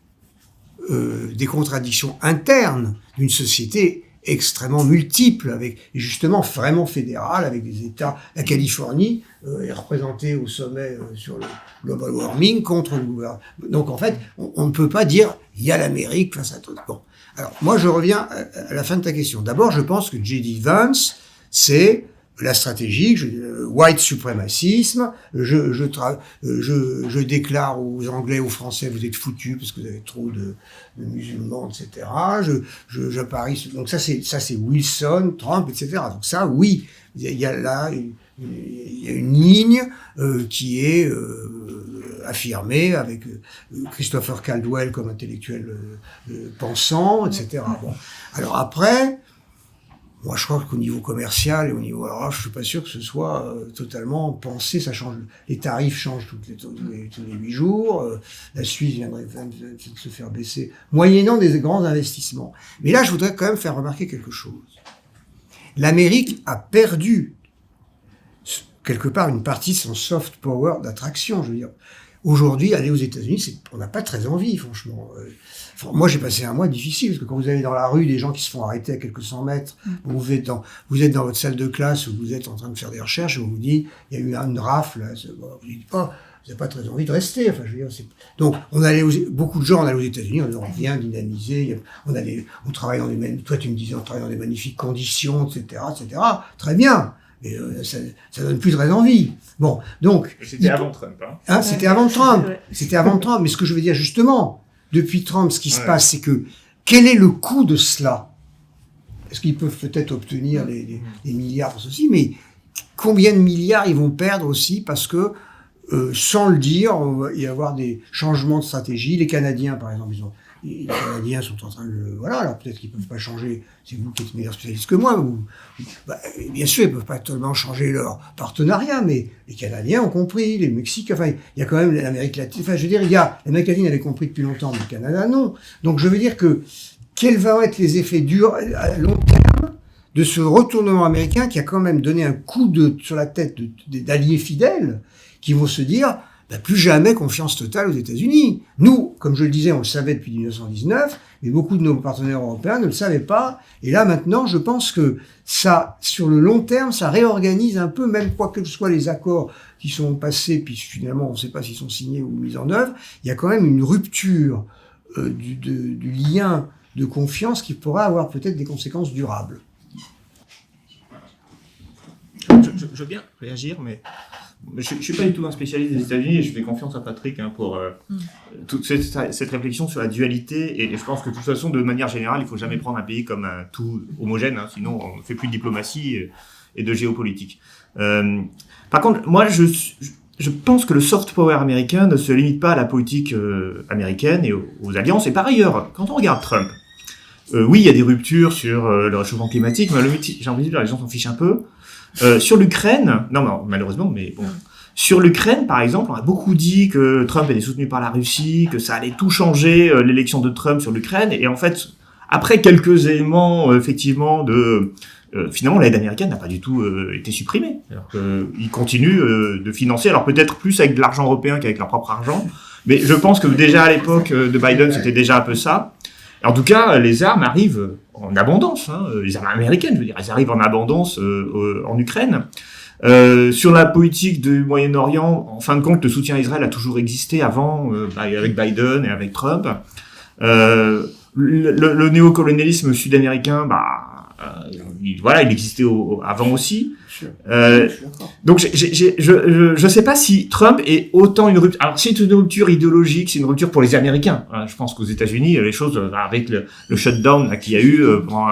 des contradictions internes d'une société extrêmement multiple, avec justement vraiment fédérale, avec des États. La Californie est représentée au sommet sur le global warming contre le gouvernement. Donc en fait, on ne peut pas dire il y a l'Amérique face à tout. Bon. Alors, moi, je reviens à la fin de ta question. D'abord, je pense que J.D. Vance, c'est la stratégie, white supremacisme, je déclare aux Anglais, aux Français, vous êtes foutus parce que vous avez trop de musulmans, etc. Je parie, donc ça c'est Wilson, Trump, etc. Donc ça, oui, il y a là une ligne qui est affirmée avec Christopher Caldwell comme intellectuel pensant, etc. Bon. Alors après, moi, je crois qu'au niveau commercial et au niveau RH, je suis pas sûr que ce soit totalement pensé. Ça change. Les tarifs changent tous les 8 jours. La Suisse viendrait de se faire baisser, moyennant des grands investissements. Mais là, je voudrais quand même faire remarquer quelque chose. L'Amérique a perdu quelque part une partie de son soft power d'attraction. Je veux dire, aujourd'hui, aller aux États-Unis, on n'a pas très envie, franchement. Moi, j'ai passé 1 mois difficile, parce que quand vous allez dans la rue, des gens qui se font arrêter à quelques 100 mètres, vous êtes dans votre salle de classe, où vous êtes en train de faire des recherches, et on vous dit, il y a eu une rafle, là, vous n'avez pas très envie de rester. Enfin, je veux dire, donc, beaucoup de gens, on allait aux États-Unis, on vient dynamiser, on travaille dans toi, tu me disais, on travaille dans des magnifiques conditions, etc., etc. Très bien. Mais ça donne plus très envie. Bon, donc... C'était avant Trump, hein. C'était avant Trump. C'était avant Trump. Mais ce que je veux dire, justement, depuis Trump, ce qui se passe, c'est que, quel est le coût de cela? Est-ce qu'ils peuvent peut-être obtenir des milliards pour ceci, mais combien de milliards ils vont perdre aussi parce que, sans le dire, on va y avoir des changements de stratégie. Les Canadiens, par exemple, les Canadiens sont en train de... Voilà, alors peut-être qu'ils ne peuvent pas changer, c'est vous qui êtes meilleur spécialiste que moi, bien sûr, ils ne peuvent pas totalement changer leur partenariat, mais les Canadiens ont compris, les Mexicains, enfin, il y a quand même l'Amérique latine, enfin, je veux dire, l'Amérique latine avait compris depuis longtemps, mais le Canada, non. Donc, je veux dire que, quels vont être les effets durs à long terme de ce retournement américain qui a quand même donné un coup sur la tête d'alliés fidèles qui vont se dire, plus jamais confiance totale aux États-Unis. Nous, comme je le disais, on le savait depuis 1919, mais beaucoup de nos partenaires européens ne le savaient pas. Et là, maintenant, je pense que ça, sur le long terme, ça réorganise un peu, même quoi que ce soit les accords qui sont passés, puis finalement, on ne sait pas s'ils sont signés ou mis en œuvre, il y a quand même une rupture du lien de confiance qui pourra avoir peut-être des conséquences durables. Je veux bien réagir, mais je ne suis pas du tout un spécialiste des États-Unis et je fais confiance à Patrick pour toute cette réflexion sur la dualité. Et je pense que de toute façon, de manière générale, il ne faut jamais prendre un pays comme un tout homogène, sinon on ne fait plus de diplomatie et de géopolitique. Par contre, moi, je pense que le soft power américain ne se limite pas à la politique américaine et aux alliances. Et par ailleurs, quand on regarde Trump, oui, il y a des ruptures sur le réchauffement climatique, mais j'ai envie de dire, les gens s'en fichent un peu. Sur l'Ukraine, non, malheureusement, mais bon. Sur l'Ukraine, par exemple, on a beaucoup dit que Trump était soutenu par la Russie, que ça allait tout changer, l'élection de Trump sur l'Ukraine. Et en fait, après quelques éléments, effectivement, finalement, l'aide américaine n'a pas du tout été supprimée. Alors qu'ils continuent de financer, alors peut-être plus avec de l'argent européen qu'avec leur propre argent. Mais je pense que déjà à l'époque de Biden, c'était déjà un peu ça. En tout cas, les armes arrivent en abondance. Les armes américaines, je veux dire, elles arrivent en abondance en Ukraine. Sur la politique du Moyen-Orient, en fin de compte, le soutien à Israël a toujours existé avant, avec Biden et avec Trump. Le néocolonialisme sud-américain, il existait avant aussi. Donc, je sais pas si Trump est autant une rupture. Alors, c'est une rupture idéologique, c'est une rupture pour les Américains. Je pense qu'aux États-Unis, les choses, avec le shutdown qu'il y a eu pendant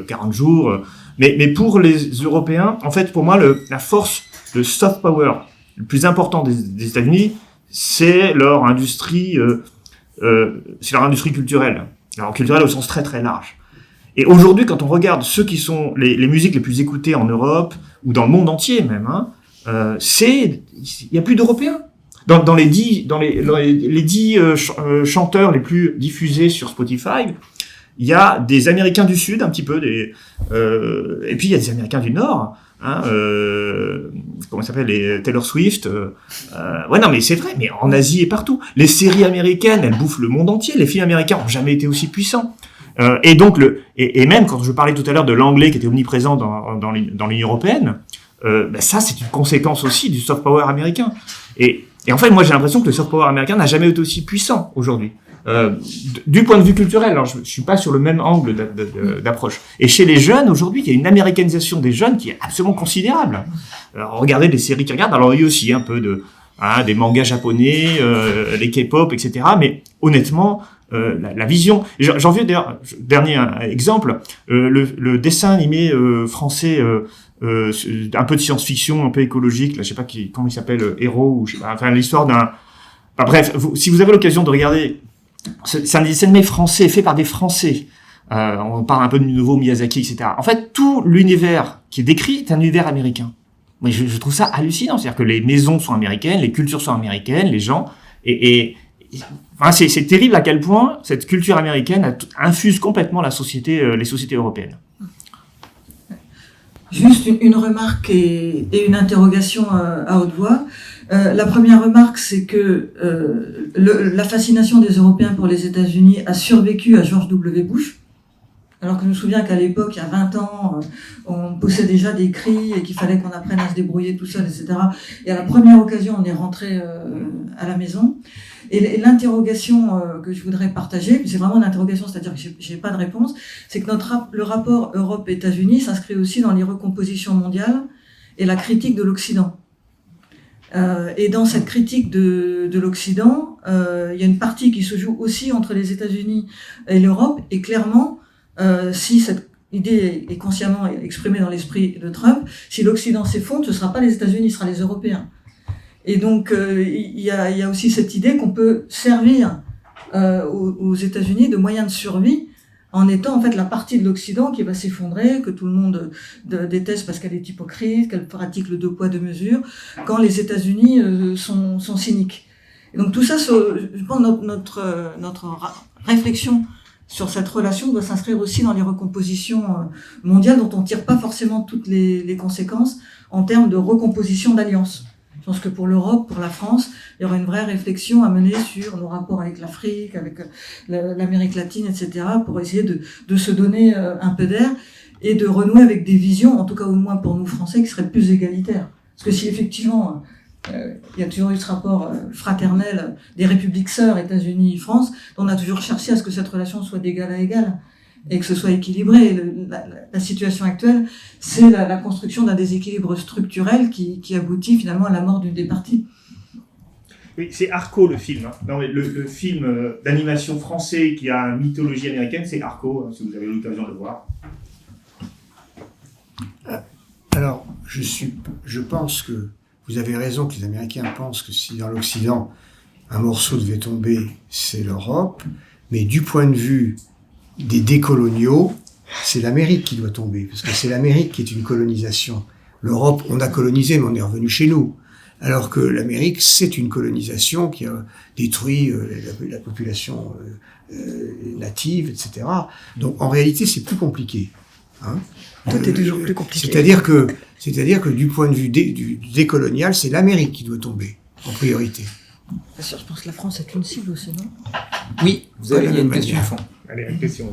40 jours. Mais pour les Européens, en fait, pour moi, la force, le soft power le plus important des États-Unis, c'est leur industrie, culturelle. Alors culturelle au sens très très large. Et aujourd'hui, quand on regarde ceux qui sont les musiques les plus écoutées en Europe ou dans le monde entier même, il y a plus d'Européens. Dans les 10 chanteurs les plus diffusés sur Spotify, il y a des Américains du Sud, un petit peu, et puis il y a des Américains du Nord, comment ça s'appelle, les Taylor Swift. Ouais, non, mais c'est vrai, mais en Asie et partout. Les séries américaines, elles bouffent le monde entier. Les films américains ont jamais été aussi puissants. Et donc, et même quand je parlais tout à l'heure de l'anglais qui était omniprésent dans l'Union européenne, ça, c'est une conséquence aussi du soft power américain. Et en fait, moi, j'ai l'impression que le soft power américain n'a jamais été aussi puissant aujourd'hui. Du point de vue culturel, alors je suis pas sur le même angle d'approche. Et chez les jeunes aujourd'hui, il y a une américanisation des jeunes qui est absolument considérable. Alors, regardez les séries qu'ils regardent. Alors il y a aussi un peu des mangas japonais, les K-pop, etc. Mais honnêtement, la vision. J'en viens d'ailleurs, dernier exemple, le dessin animé français. Un peu de science-fiction, un peu écologique. Là, je sais pas comment il s'appelle, Héros ou je sais pas. Enfin, l'histoire d'un. Bref, si vous avez l'occasion de regarder. C'est un dessin animé français, fait par des Français. On parle un peu du nouveau Miyazaki, etc. En fait, tout l'univers qui est décrit est un univers américain. Mais je trouve ça hallucinant. C'est-à-dire que les maisons sont américaines, les cultures sont américaines, les gens... Enfin, c'est terrible à quel point cette culture américaine infuse complètement les sociétés européennes. Juste une remarque et une interrogation à haute voix. La première remarque, c'est que la fascination des Européens pour les États-Unis a survécu à George W. Bush, alors que je me souviens qu'à l'époque, il y a 20 ans, on poussait déjà des cris et qu'il fallait qu'on apprenne à se débrouiller tout seul, etc. Et à la première occasion, on est rentré à la maison. Et l'interrogation que je voudrais partager, c'est vraiment une interrogation, c'est-à-dire que j'ai pas de réponse, c'est que le rapport Europe-États-Unis s'inscrit aussi dans les recompositions mondiales et la critique de l'Occident. Et dans cette critique de l'Occident, il y a une partie qui se joue aussi entre les États-Unis et l'Europe, et clairement, si cette idée est consciemment exprimée dans l'esprit de Trump, si l'Occident s'effondre, ce ne sera pas les États-Unis, ce sera les Européens. Et donc, il y a aussi cette idée qu'on peut servir aux États-Unis de moyen de survie en étant en fait la partie de l'Occident qui va s'effondrer, que tout le monde déteste parce qu'elle est hypocrite, qu'elle pratique le 2 poids 2 mesures, quand les États-Unis sont cyniques. Et donc tout ça, je pense notre réflexion sur cette relation doit s'inscrire aussi dans les recompositions mondiales dont on tire pas forcément toutes les conséquences en termes de recomposition d'alliances. Je pense que pour l'Europe, pour la France, il y aura une vraie réflexion à mener sur nos rapports avec l'Afrique, avec l'Amérique latine, etc., pour essayer de se donner un peu d'air et de renouer avec des visions, en tout cas au moins pour nous Français, qui seraient plus égalitaires. Parce que si effectivement, il y a toujours eu ce rapport fraternel des républiques sœurs, États-Unis, France, on a toujours cherché à ce que cette relation soit d'égal à égal et que ce soit équilibré. La situation actuelle, c'est la construction d'un déséquilibre structurel qui aboutit finalement à la mort d'une des parties. Oui, c'est Arco le film. Non, mais le film d'animation français qui a une mythologie américaine, c'est Arco, si vous avez l'occasion de le voir. Alors, je pense que vous avez raison que les Américains pensent que si dans l'Occident, un morceau devait tomber, c'est l'Europe, mais du point de vue des décoloniaux, c'est l'Amérique qui doit tomber, parce que c'est l'Amérique qui est une colonisation L'Europe, on a colonisé, mais on est revenu chez nous. Alors que l'Amérique, c'est une colonisation qui a détruit la population native, etc. Donc en réalité, c'est plus compliqué. Hein. Tout est toujours plus compliqué. C'est-à-dire que du point de vue du décolonial, c'est l'Amérique qui doit tomber en priorité. Bien sûr, je pense que la France est une cible aussi, non? Oui, vous avez une question à fond. Allez, une question.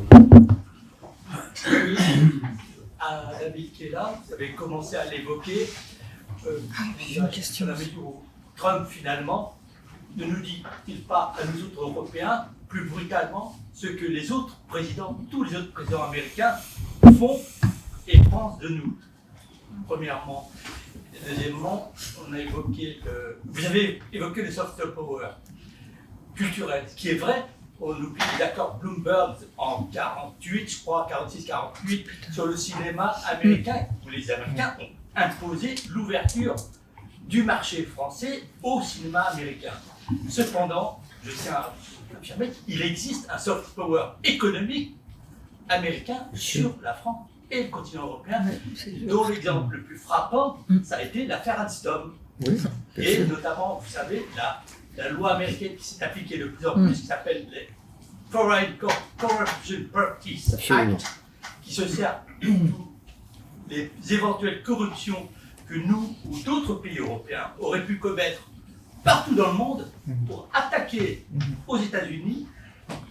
David qui est là, vous avez commencé à l'évoquer. J'ai une question. Dans la mesure où Trump, finalement, ne nous dit-il pas à nous autres Européens, plus brutalement, ce que les autres présidents, tous les autres présidents américains font et pensent de nous? Premièrement. Et deuxièmement, vous avez évoqué le soft power culturel, ce qui est vrai. On oublie l'accord Bloomberg en 48, je crois, 46-48, sur le cinéma américain, où les Américains ont imposé l'ouverture du marché français au cinéma américain. Cependant, je tiens à affirmer qu'il existe un soft power économique américain sur la France et le continent européen, dont l'exemple le plus frappant, ça a été l'affaire Alstom. Et notamment, vous savez, la loi américaine qui s'est appliquée de plus en plus, qui s'appelle les Foreign Corruption Practices Act, qui se sert de les éventuelles corruptions que nous ou d'autres pays européens auraient pu commettre partout dans le monde pour attaquer aux États-Unis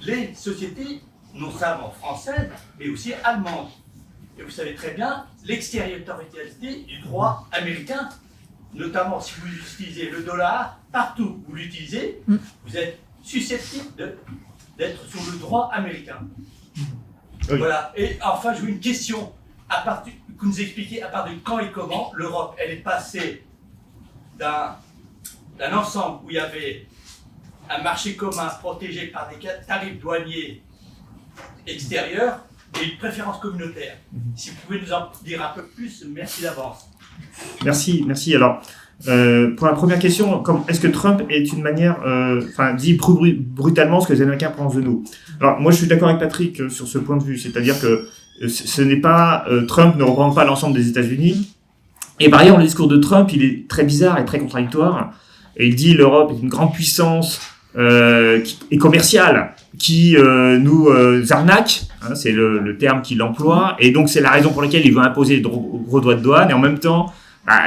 les sociétés non seulement françaises, mais aussi allemandes. Et vous savez très bien l'extériorité du droit américain, notamment si vous utilisez le dollar, partout où vous l'utilisez, vous êtes susceptible d'être sous le droit américain. Oui. Voilà. Et enfin, j'ai une question. Que nous expliquez à part de quand et comment l'Europe, elle est passée d'un ensemble où il y avait un marché commun protégé par des tarifs douaniers extérieurs et une préférence communautaire. Si vous pouvez nous en dire un peu plus, merci d'avance. Merci. Alors, pour la première question, est-ce que Trump est une manière, dit brutalement ce que les Américains pensent de nous? Alors, moi, je suis d'accord avec Patrick sur ce point de vue, c'est-à-dire que ce n'est pas Trump ne représente pas l'ensemble des États-Unis. Et par ailleurs, le discours de Trump, il est très bizarre et très contradictoire. Et il dit l'Europe est une grande puissance et commerciale qui nous arnaque, hein, c'est le terme qu'il emploie. Et donc, c'est la raison pour laquelle il veut imposer de gros droits de douane. Et en même temps,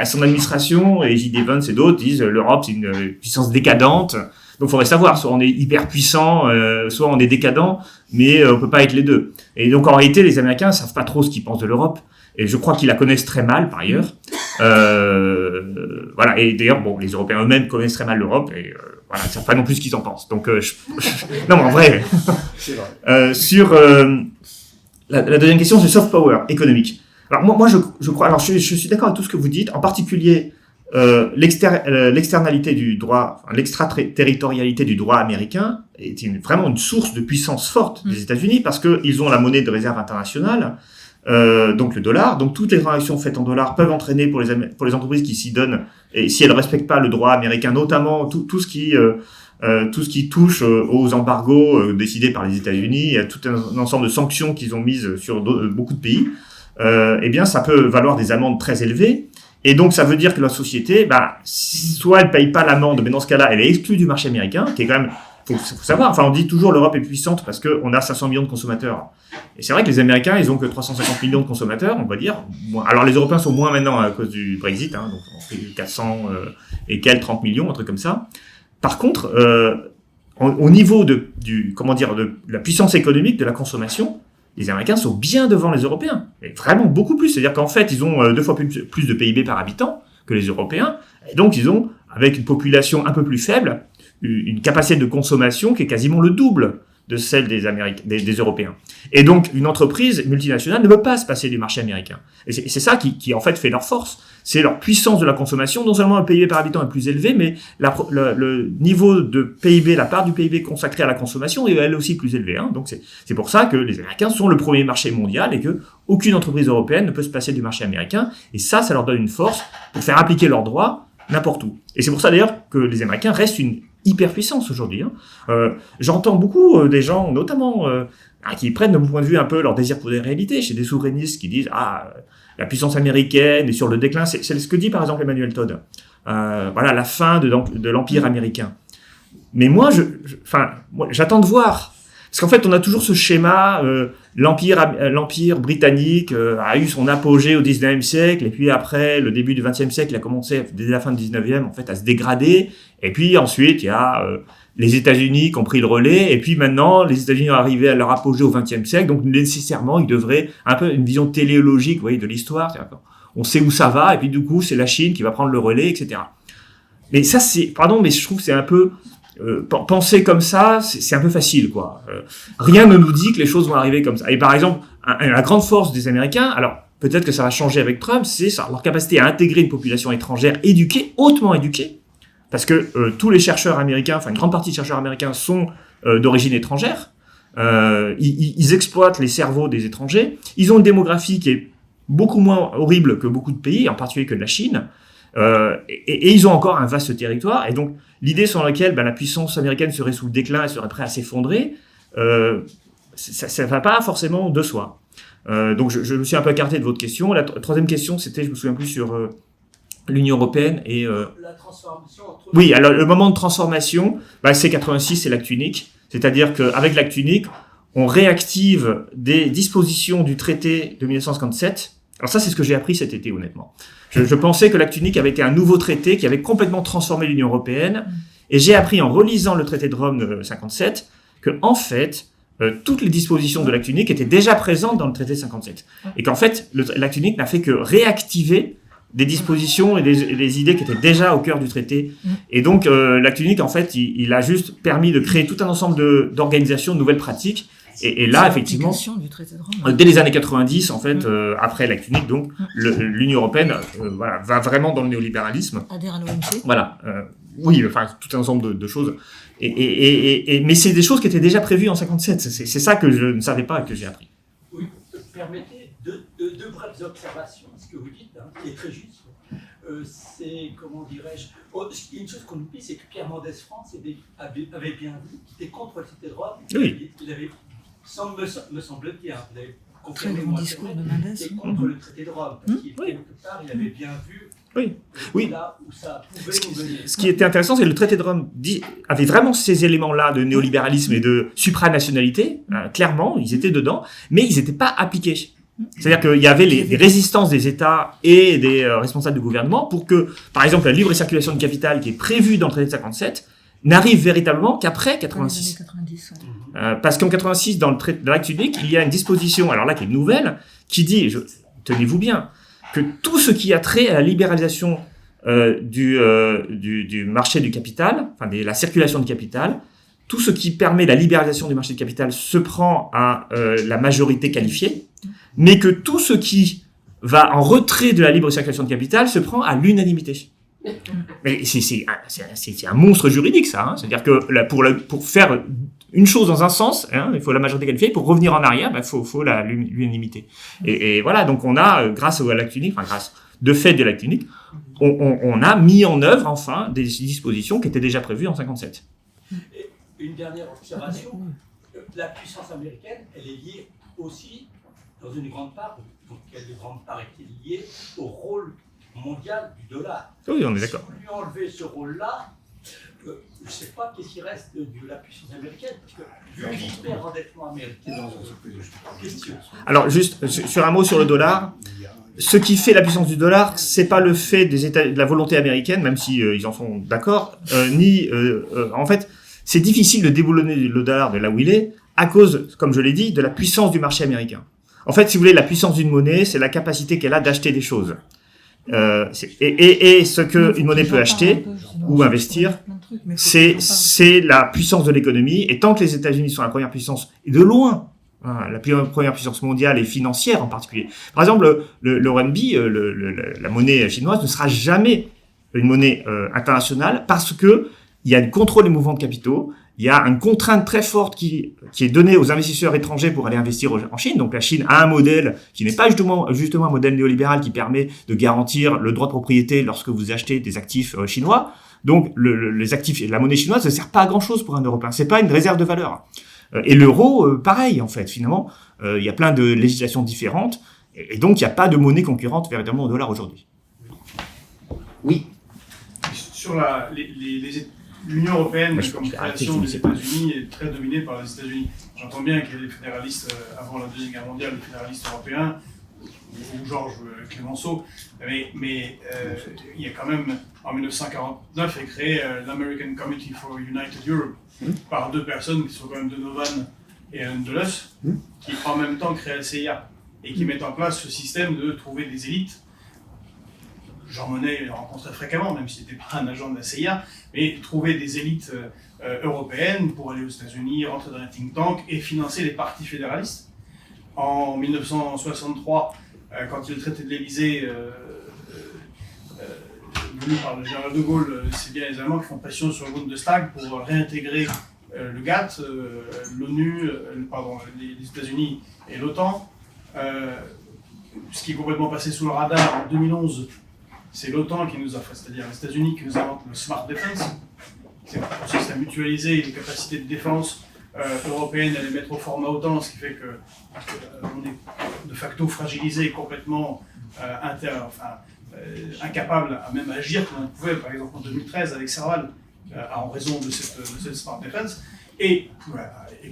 son administration et J.D. Vance et d'autres disent l'Europe c'est une puissance décadente. Donc, il faudrait savoir, soit on est hyper puissant, soit on est décadent, mais on peut pas être les deux. Et donc, en réalité, les Américains ne savent pas trop ce qu'ils pensent de l'Europe. Et je crois qu'ils la connaissent très mal, par ailleurs. Voilà. Et d'ailleurs, les Européens eux-mêmes connaissent très mal l'Europe et voilà, ils savent pas non plus ce qu'ils en pensent. Donc, non, mais en vrai. C'est vrai. Sur la deuxième question, c'est soft power économique. Alors moi, je crois. Alors, je suis d'accord avec tout ce que vous dites, en particulier. L'externalité du droit, l'extraterritorialité du droit américain est vraiment une source de puissance forte des États-Unis parce qu'ils ont la monnaie de réserve internationale, donc le dollar. Donc toutes les transactions faites en dollars peuvent entraîner pour les entreprises qui s'y donnent, et si elles respectent pas le droit américain, notamment tout ce qui touche aux embargos décidés par les États-Unis, et à tout un ensemble de sanctions qu'ils ont mises sur beaucoup de pays, eh bien ça peut valoir des amendes très élevées. Et donc, ça veut dire que la société, soit elle paye pas l'amende, mais dans ce cas-là, elle est exclue du marché américain, qui est quand même, faut savoir, enfin, on dit toujours l'Europe est puissante parce qu'on a 500 millions de consommateurs. Et c'est vrai que les Américains, ils ont que 350 millions de consommateurs, on va dire. Alors, les Européens sont moins maintenant à cause du Brexit, hein, donc on fait 400 et quelques 30 millions, un truc comme ça. Par contre, au niveau de la puissance économique de la consommation, les Américains sont bien devant les Européens, et vraiment beaucoup plus. C'est-à-dire qu'en fait, ils ont 2 fois plus de PIB par habitant que les Européens, et donc ils ont, avec une population un peu plus faible, une capacité de consommation qui est quasiment le double de celle des Européens. Et donc, une entreprise multinationale ne peut pas se passer du marché américain. Et c'est ça qui en fait fait leur force. C'est leur puissance de la consommation. Non seulement le PIB par habitant est plus élevé, mais le niveau de PIB, la part du PIB consacrée à la consommation est elle aussi plus élevée. Hein. Donc c'est pour ça que les Américains sont le premier marché mondial et que aucune entreprise européenne ne peut se passer du marché américain. Et ça leur donne une force pour faire appliquer leurs droits n'importe où. Et c'est pour ça d'ailleurs que les Américains restent une hyperpuissance aujourd'hui. Hein. J'entends beaucoup des gens, notamment qui prennent de mon point de vue un peu leur désir pour des réalités, chez des souverainistes qui disent la puissance américaine est sur le déclin. C'est ce que dit par exemple Emmanuel Todd. Voilà, la fin de l'empire américain. Mais moi, j'attends de voir. Parce qu'en fait, on a toujours ce schéma, l'empire britannique a eu son apogée au 19e siècle, et puis après, le début du 20e siècle, il a commencé, dès la fin du 19e, en fait, à se dégrader. Et puis ensuite, il y a les États-Unis qui ont pris le relais, et puis maintenant, les États-Unis sont arrivés à leur apogée au 20e siècle, donc nécessairement, ils devraient, un peu une vision téléologique, vous voyez, de l'histoire, on sait où ça va, et puis du coup, c'est la Chine qui va prendre le relais, etc. Mais ça, mais je trouve que c'est un peu... penser comme ça, c'est un peu facile, quoi. Rien ne nous dit que les choses vont arriver comme ça. Et par exemple, la grande force des Américains, alors peut-être que ça va changer avec Trump, c'est leur capacité à intégrer une population étrangère éduquée, hautement éduquée, parce que tous les chercheurs américains, enfin une grande partie des chercheurs américains sont d'origine étrangère. Ils exploitent les cerveaux des étrangers. Ils ont une démographie qui est beaucoup moins horrible que beaucoup de pays, en particulier que la Chine. Et ils ont encore un vaste territoire, et donc l'idée selon laquelle la puissance américaine serait sous le déclin et serait prête à s'effondrer, ça ne va pas forcément de soi. Donc je me suis un peu écarté de votre question. La troisième question, c'était, je me souviens plus, sur l'Union européenne et... La transformation entre... Oui, alors le moment de transformation, c'est 86, c'est l'acte unique. C'est-à-dire qu'avec l'acte unique, on réactive des dispositions du traité de 1957. Alors ça, c'est ce que j'ai appris cet été, honnêtement. Je pensais que l'acte unique avait été un nouveau traité qui avait complètement transformé l'Union européenne, et j'ai appris en relisant le traité de Rome de 57 que, en fait, toutes les dispositions de l'acte unique étaient déjà présentes dans le traité de 57. Et qu'en fait, l'acte unique n'a fait que réactiver des dispositions et des idées qui étaient déjà au cœur du traité. Et donc, l'acte unique, en fait, il a juste permis de créer tout un ensemble d'organisations, de nouvelles pratiques. Et là, effectivement, du traité de Rome. dès les années 90, en fait, après l'acte unique, donc, l'Union européenne va vraiment dans le néolibéralisme. Adhère à l'OMC. Voilà. Oui, enfin, tout un ensemble de choses. Mais c'est des choses qui étaient déjà prévues en 57. C'est ça que je ne savais pas et que j'ai appris. Oui, permettez deux brèves observations. Ce que vous dites, qui est très juste, c'est, comment dirais-je, il y a une chose qu'on oublie, c'est que Pierre Mendès France avait bien vu qu'il était contre le traité de Rome. Oui. Il avait, me semble-t-il, vous avez Très confirmé bon moi, discours de il Mendès. était contre le traité de Rome, parce qu'il quelque part, il avait bien vu Oui. là où ça pouvait nous mener. Ce qui était intéressant, c'est que le traité de Rome avait vraiment ces éléments-là de néolibéralisme et de supranationalité, clairement, ils étaient dedans, mais ils n'étaient pas appliqués. C'est-à-dire qu'il y avait les résistances des États et des responsables du gouvernement pour que, par exemple, la libre circulation de capital qui est prévue dans le traité de 57 n'arrive véritablement qu'après 86. 90, Parce qu'en 86, dans l'acte unique, il y a une disposition, alors là qui est nouvelle, qui dit, tenez-vous bien, que tout ce qui a trait à la libéralisation du marché du capital, enfin la circulation du capital, tout ce qui permet la libéralisation du marché du capital se prend à la majorité qualifiée, mais que tout ce qui va en retrait de la libre circulation de capital se prend à l'unanimité. Mais c'est un monstre juridique, ça. Hein. C'est-à-dire que pour faire une chose dans un sens, il faut la majorité qualifiée. Pour revenir en arrière, il faut l'unanimité. Et voilà, donc on a, grâce à l'acte unique, de fait de l'acte unique, on a mis en œuvre, enfin, des dispositions qui étaient déjà prévues en 57. Et une dernière observation, la puissance américaine, elle est liée aussi, dans une grande part, donc quelle grande part est liée au rôle mondial du dollar. Oui, on est d'accord. Si vous lui enlevez ce rôle-là, je ne sais pas qu'est-ce qui reste de la puissance américaine, parce que vu l'hyper-endettement américain, question. Alors, juste sur un mot sur le dollar, ce qui fait la puissance du dollar, c'est pas le fait de la volonté américaine, même si ils en sont d'accord, en fait, c'est difficile de déboulonner le dollar de là où il est, à cause, comme je l'ai dit, de la puissance du marché américain. En fait, si vous voulez, la puissance d'une monnaie, c'est la capacité qu'elle a d'acheter des choses. Et ce qu'une monnaie peut acheter ou investir, c'est la puissance de l'économie. Et tant que les États-Unis sont la première puissance, et de loin, la première puissance mondiale et financière en particulier. Par exemple, le RMB, la monnaie chinoise, ne sera jamais une monnaie internationale parce que il y a un contrôle des mouvements de capitaux. Il y a une contrainte très forte qui est donnée aux investisseurs étrangers pour aller investir en Chine. Donc la Chine a un modèle qui n'est pas justement un modèle néolibéral qui permet de garantir le droit de propriété lorsque vous achetez des actifs chinois. Donc les actifs, la monnaie chinoise ne sert pas à grand chose pour un Européen. C'est pas une réserve de valeur. Et l'euro, pareil en fait. Finalement, il y a plein de législations différentes Et donc, il n'y a pas de monnaie concurrente véritablement au dollar aujourd'hui. Oui. Sur l'Union européenne, Moi, je comme vais arrêter, création je ne des sais pas. États-Unis, est très dominée par les États-Unis. J'entends bien qu'il y a des fédéralistes avant la Deuxième Guerre mondiale, les fédéralistes européens, ou Georges Clemenceau, mais il y a quand même, en 1949, est créé l'American Committee for United Europe, par deux personnes qui sont quand même Donovan et Allen Dulles, qui en même temps créent la CIA, et qui mettent en place ce système de trouver des élites. Jean Monnet le rencontrait fréquemment, même s'il n'était pas un agent de la CIA, mais trouver des élites européennes pour aller aux États-Unis, rentrer dans les think tanks et financer les partis fédéralistes. En 1963, quand il y a le traité de l'Élysée, voulu par le général de Gaulle, c'est bien les Allemands qui font pression sur le Bundestag pour réintégrer le GATT, l'ONU, les États-Unis et l'OTAN. Ce qui est complètement passé sous le radar en 2011, c'est l'OTAN qui nous a fait, c'est-à-dire les États-Unis qui nous inventent le Smart Defense. C'est pour ça à mutualiser les capacités de défense européennes et à les mettre au format OTAN, ce qui fait qu'on est de facto fragilisé et complètement incapable à même agir comme on pouvait, par exemple en 2013 avec Serval, en raison de cette Smart Defense. Et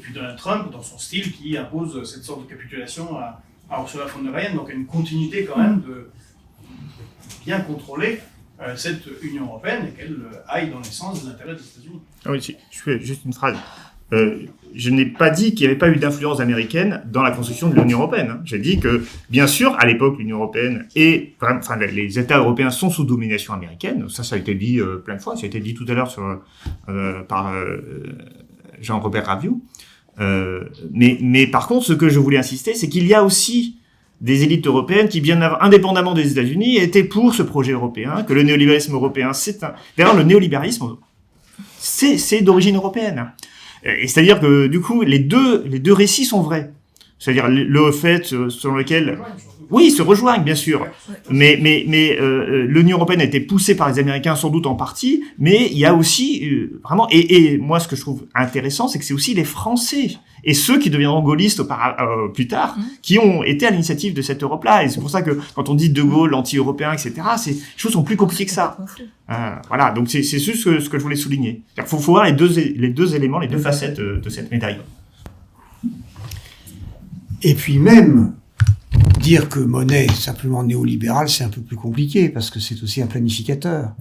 puis Donald Trump, dans son style, qui impose cette sorte de capitulation à Ursula von der Leyen, donc il y a une continuité quand même de bien contrôler cette Union européenne et qu'elle aille dans les sens des intérêts des États-Unis. Ah oui, je fais juste une phrase. Je n'ai pas dit qu'il n'y avait pas eu d'influence américaine dans la construction de l'Union européenne. J'ai dit que, bien sûr, à l'époque, l'Union européenne et les États européens sont sous domination américaine. Ça a été dit plein de fois. Ça a été dit tout à l'heure par Jean-Robert Raviou. Mais par contre, ce que je voulais insister, c'est qu'il y a aussi des élites européennes qui, bien indépendamment des États-Unis, étaient pour ce projet européen, que le néolibéralisme européen, d'ailleurs, le néolibéralisme, c'est d'origine européenne. Et c'est-à-dire que, du coup, les deux récits sont vrais. C'est-à-dire le fait selon lequel... Oui, ils se rejoignent, bien sûr. Mais l'Union européenne a été poussée par les Américains, sans doute en partie, mais il y a aussi vraiment... Et moi, ce que je trouve intéressant, c'est que c'est aussi les Français et ceux qui deviendront gaullistes plus tard, qui ont été à l'initiative de cette Europe-là. Et c'est pour ça que quand on dit De Gaulle, anti-européen, etc., les choses sont plus compliquées que ça. Voilà, donc c'est juste ce que je voulais souligner. Il faut voir les deux éléments, les deux facettes de cette médaille. Et puis même, dire que Monnet est simplement néolibéral, c'est un peu plus compliqué, parce que c'est aussi un planificateur.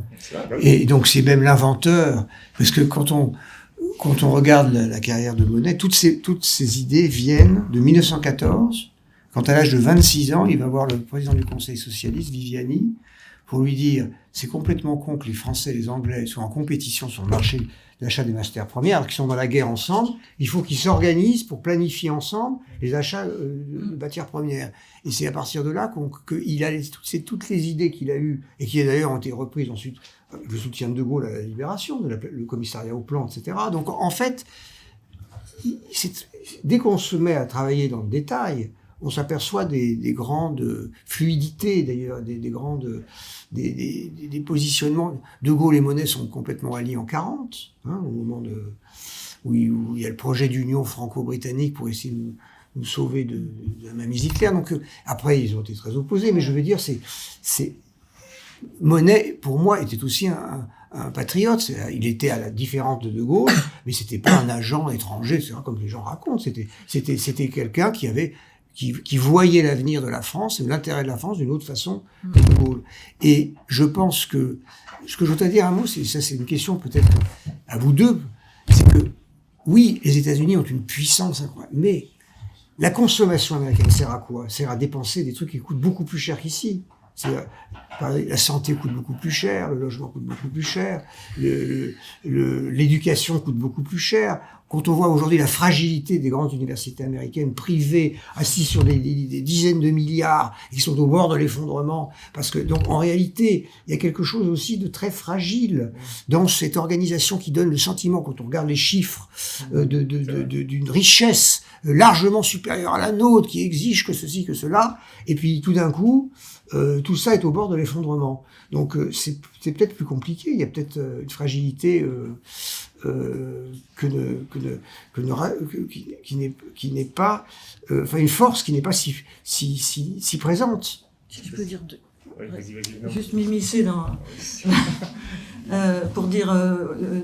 Et donc c'est même l'inventeur, parce que quand on regarde la carrière de Monnet, toutes ces idées viennent de 1914, quand à l'âge de 26 ans, il va voir le président du Conseil socialiste, Viviani, pour lui dire « c'est complètement con que les Français et les Anglais soient en compétition sur le marché d'achat des matières premières, alors qu'ils sont dans la guerre ensemble, il faut qu'ils s'organisent pour planifier ensemble les achats de matières premières. » Et c'est à partir de là qu'il a toutes les idées qu'il a eues, et qui d'ailleurs ont été reprises ensuite, le soutien de De Gaulle à la libération, le commissariat au plan, etc. Donc en fait, dès qu'on se met à travailler dans le détail, on s'aperçoit des grandes fluidités, d'ailleurs, des positionnements. De Gaulle et Monnet sont complètement alliés en 40, au moment où il y a le projet d'union franco-britannique pour essayer de nous sauver de la mainmise Hitler. Donc après, ils ont été très opposés, mais je veux dire, Monnet, pour moi, était aussi un patriote. Il était à la différence de Gaulle, mais c'était pas un agent étranger, c'est comme les gens racontent. C'était quelqu'un qui voyait l'avenir de la France et l'intérêt de la France d'une autre façon que De Gaulle. Et je pense que ce que je voudrais dire un mot, c'est une question peut-être à vous deux, c'est que oui, les États-Unis ont une puissance incroyable, mais la consommation américaine sert à quoi? Sert à dépenser des trucs qui coûtent beaucoup plus cher qu'ici. La santé coûte beaucoup plus cher, le logement coûte beaucoup plus cher, l'éducation coûte beaucoup plus cher. Quand on voit aujourd'hui la fragilité des grandes universités américaines privées, assises sur des dizaines de milliards, et qui sont au bord de l'effondrement, parce que donc en réalité, il y a quelque chose aussi de très fragile dans cette organisation qui donne le sentiment, quand on regarde les chiffres, d'une richesse largement supérieure à la nôtre, qui exige que ceci, que cela, et puis tout d'un coup, tout ça est au bord de l'effondrement. Donc c'est peut-être plus compliqué, il y a peut-être une fragilité qui n'est pas, enfin une force qui n'est pas si présente. Si je peux dire deux. Oui, vas-y, non. Juste m'immiscer dans pour dire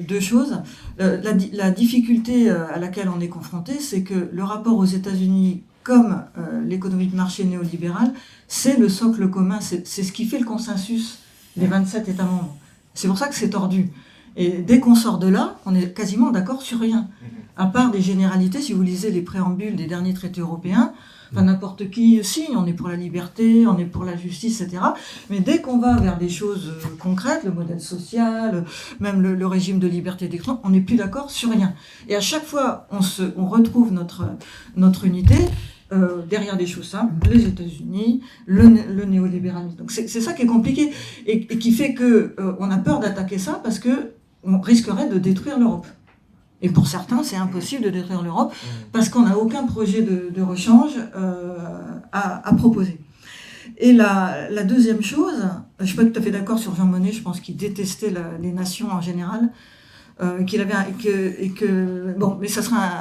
deux choses. La difficulté à laquelle on est confronté, c'est que le rapport aux États-Unis, comme l'économie de marché néolibérale, c'est le socle commun, c'est ce qui fait le consensus des 27 États membres. C'est pour ça que c'est tordu. Et dès qu'on sort de là, on est quasiment d'accord sur rien. À part des généralités, si vous lisez les préambules des derniers traités européens, enfin, n'importe qui signe, on est pour la liberté, on est pour la justice, etc. Mais dès qu'on va vers des choses concrètes, le modèle social, même le régime de liberté d'expression, on n'est plus d'accord sur rien. Et à chaque fois, on retrouve notre unité derrière des choses simples, les États-Unis, le néolibéralisme. Donc c'est ça qui est compliqué et qui fait que on a peur d'attaquer ça parce que on risquerait de détruire l'Europe. Et pour certains, c'est impossible de détruire l'Europe parce qu'on n'a aucun projet de rechange à proposer. Et la deuxième chose, je suis pas tout à fait d'accord sur Jean Monnet, je pense qu'il détestait les nations en général, qu'il avait bon, mais ça sera